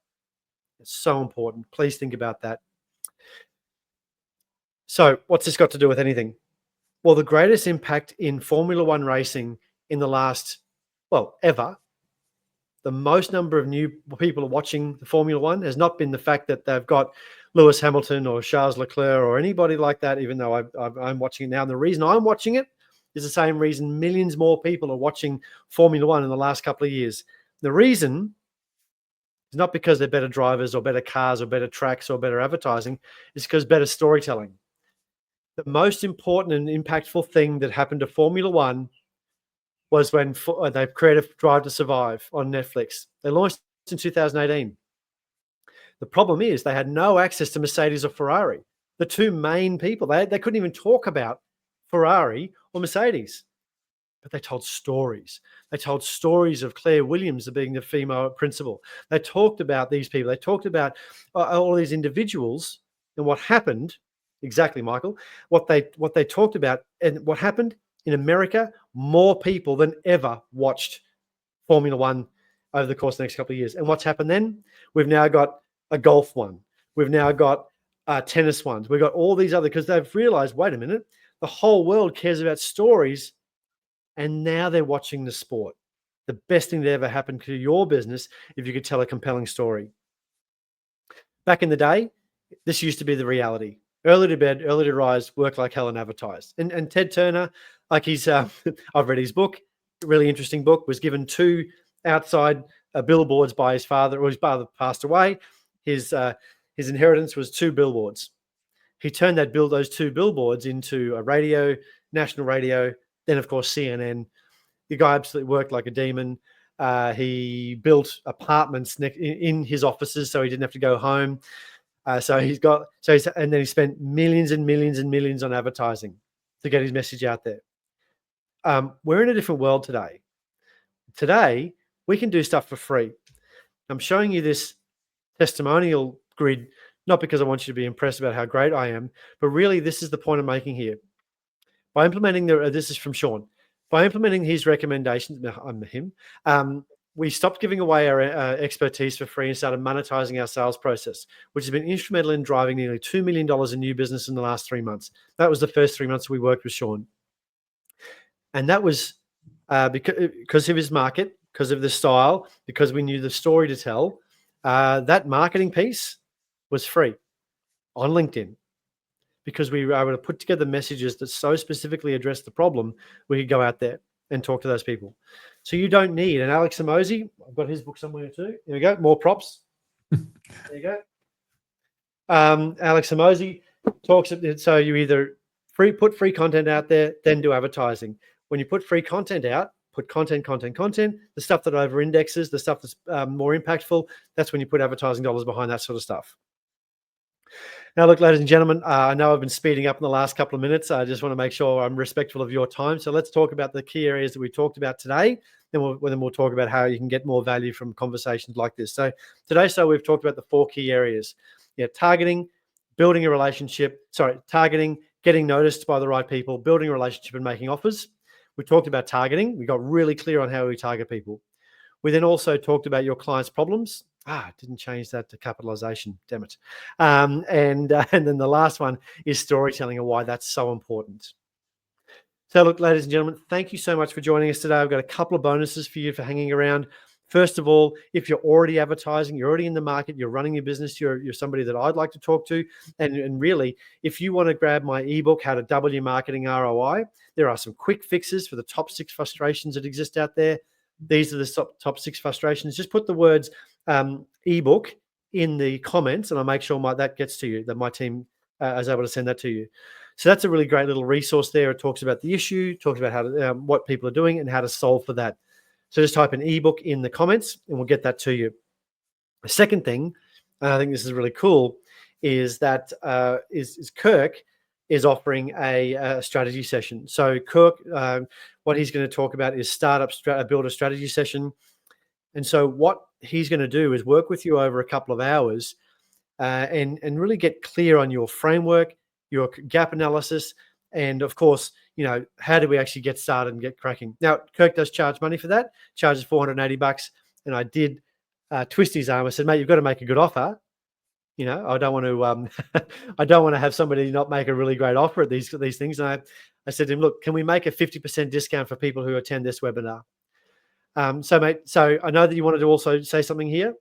It's so important. Please think about that. So what's this got to do with anything? Well, the greatest impact in Formula One racing in the last, ever, the most number of new people watching the Formula One has not been the fact that they've got Lewis Hamilton or Charles Leclerc or anybody like that, even though I'm watching it now. And the reason I'm watching it is the same reason millions more people are watching Formula One in the last couple of years. The reason is not because they're better drivers or better cars or better tracks or better advertising. It's because better storytelling. The most important and impactful thing that happened to Formula One was when they created Drive to Survive on Netflix. They launched in 2018. The problem is they had no access to Mercedes or Ferrari, the 2 main people. They couldn't even talk about Ferrari or Mercedes, but they told stories. They told stories of Claire Williams being the female principal. They talked about these people. They talked about all these individuals and what happened. Exactly, Michael. What they talked about and what happened in America, more people than ever watched Formula One over the course of the next couple of years. And what's happened then? We've now got a golf one. We've now got tennis ones. We've got all these other, because they've realized, wait a minute, the whole world cares about stories, and now they're watching the sport. The best thing that ever happened to your business if you could tell a compelling story. Back in the day, this used to be the reality. Early to bed, early to rise, work like hell and advertise. And Ted Turner, like I've read his book, really interesting book, was given 2 outside billboards by his father, or his father passed away. his inheritance was 2 billboards. He turned those 2 billboards into a radio, national radio, then of course CNN. The guy absolutely worked like a demon. He built apartments in his offices so he didn't have to go home. And then he spent millions and millions and millions on advertising to get his message out there. We're in a different world today. Today, we can do stuff for free. I'm showing you this testimonial grid, not because I want you to be impressed about how great I am, but really this is the point I'm making here. By implementing this is from Sean. By implementing his recommendations, I'm him, we stopped giving away our expertise for free and started monetizing our sales process, which has been instrumental in driving nearly $2 million in new business in the last 3 months. That was the first 3 months we worked with Sean. And that was because of his market, because of the style, because we knew the story to tell. That marketing piece was free on LinkedIn, because we were able to put together messages that so specifically address the problem, we could go out there and talk to those people. So you don't need, and Alex Samozi, I've got his book somewhere too. There we go, more props. There you go. Alex Samozi talks, so you either put free content out there, then do advertising. When you put free content out, put content, the stuff that over indexes, the stuff that's more impactful, that's when you put advertising dollars behind that sort of stuff. Now, look, ladies and gentlemen, I know I've been speeding up in the last couple of minutes. I just want to make sure I'm respectful of your time. So let's talk about the key areas that we talked about today. Then we'll talk about how you can get more value from conversations like this. So today, we've talked about the 4 key areas. Targeting, building a relationship, targeting, getting noticed by the right people, building a relationship and making offers. We talked about targeting. We got really clear on how we target people. We then also talked about your client's problems. Didn't change that to capitalization, damn it. And then the last one is storytelling and why that's so important. So look, ladies and gentlemen, thank you so much for joining us today. I've got a couple of bonuses for you for hanging around. First of all, if you're already advertising, you're already in the market, you're running your business, you're somebody that I'd like to talk to. And really, if you want to grab my ebook, How to Double Your Marketing ROI, there are some quick fixes for the top 6 frustrations that exist out there. These are the top 6 frustrations. Just put the words ebook in the comments, and I'll make sure that gets to you, that my team is able to send that to you. So that's a really great little resource there. It talks about the issue, talks about how to, what people are doing and how to solve for that. So just type an ebook in the comments and we'll get that to you. The second thing, and I think this is really cool, is that Kirk is offering a strategy session. So Kirk, what he's going to talk about is build a strategy session. And so what he's going to do is work with you over a couple of hours and really get clear on your framework, your gap analysis, and of course, how do we actually get started and get cracking? Now, Kirk does charge money for that, charges $480. And I did twist his arm. I said, mate, you've got to make a good offer. I don't want to I don't want to have somebody not make a really great offer at these things. And I said to him, look, can we make a 50% discount for people who attend this webinar? So mate, so I know that you wanted to also say something here.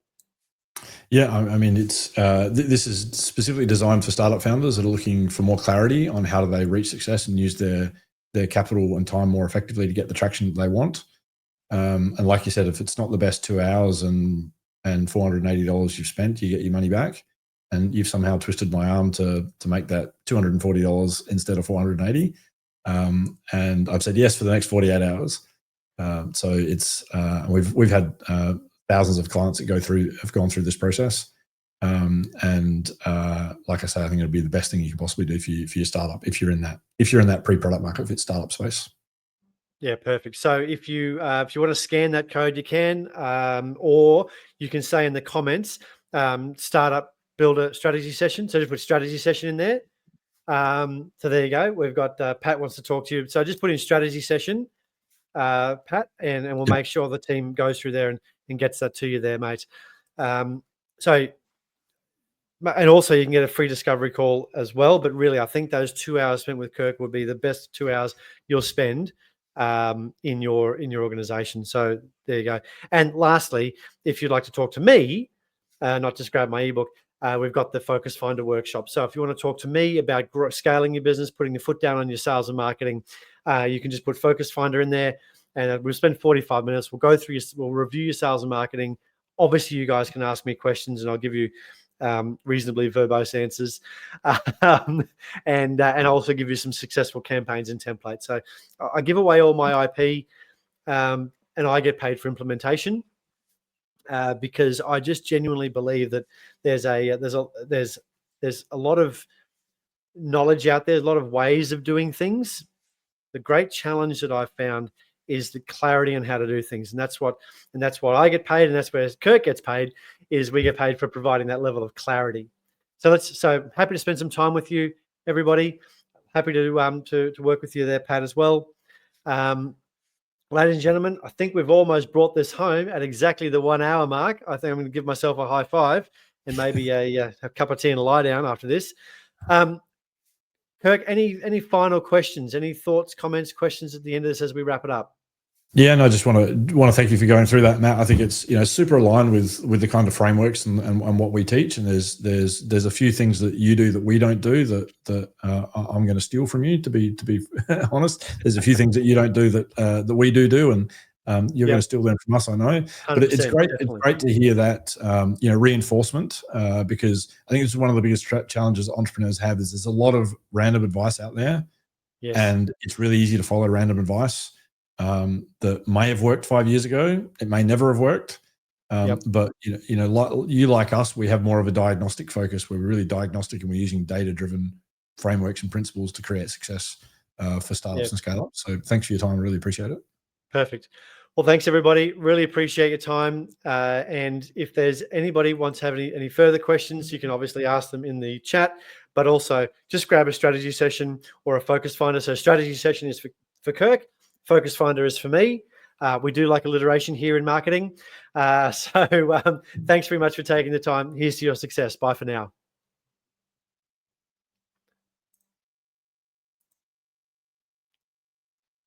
Yeah, I mean, it's this is specifically designed for startup founders that are looking for more clarity on how do they reach success and use their capital and time more effectively to get the traction that they want. And like you said, if it's not the best 2 hours and $480 you've spent, you get your money back. And you've somehow twisted my arm to make that $240 instead of $480. And I've said yes for the next 48 hours. So it's we've had thousands of clients that have gone through this process. And like I say, I think it'd be the best thing you could possibly do for your startup if you're in that pre-product market fit startup space. Yeah, perfect. So if you want to scan that code, you can, or you can say in the comments, startup build a strategy session. So just put strategy session in there. So there you go. We've got Pat wants to talk to you. So just put in strategy session, Pat, and we'll make sure the team goes through there and gets that to you there, mate. And also you can get a free discovery call as well. But really, I think those 2 hours spent with Kirk would be the best 2 hours you'll spend in your organization. So there you go. And lastly, if you'd like to talk to me, not just grab my ebook, we've got the Focus Finder workshop. So if you want to talk to me about scaling your business, putting your foot down on your sales and marketing, you can just put Focus Finder in there, and we'll spend 45 minutes. We'll go through we'll review your sales and marketing. Obviously, you guys can ask me questions, and I'll give you reasonably verbose answers, and also give you some successful campaigns and templates. So I give away all my IP, and I get paid for implementation, because I just genuinely believe that there's a lot of knowledge out there, a lot of ways of doing things. The great challenge that I've found is the clarity on how to do things, and that's what I get paid, and that's where Kirk gets paid. Is we get paid for providing that level of clarity. So happy to spend some time with you, everybody. Happy to work with you there, Pat, as well. Ladies and gentlemen, I think we've almost brought this home at exactly the 1 hour mark. I think I'm going to give myself a high five and maybe a cup of tea and a lie down after this. Kirk, any final questions? Any thoughts, comments, questions at the end of this as we wrap it up? Yeah, and I just want to thank you for going through that, Matt. I think it's super aligned with the kind of frameworks and what we teach. And there's a few things that you do that we don't do that I'm going to steal from you. To be honest, there's a few things that you don't do that we do, and you're going to steal them from us, I know. But it's great. Definitely. It's great to hear that reinforcement, because I think it's one of the biggest challenges entrepreneurs have is there's a lot of random advice out there, and it's really easy to follow random advice. That may have worked 5 years ago. It may never have worked. But like us, we have more of a diagnostic focus. We're really diagnostic, and we're using data-driven frameworks and principles to create success for startups and scale up. So thanks for your time. I really appreciate it. Perfect. Well, thanks everybody. Really appreciate your time. And if there's anybody wants to have any further questions, you can obviously ask them in the chat, but also just grab a strategy session or a focus finder. So strategy session is for Kirk. Focus Finder is for me. We do like alliteration here in marketing. So thanks very much for taking the time. Here's to your success. Bye for now.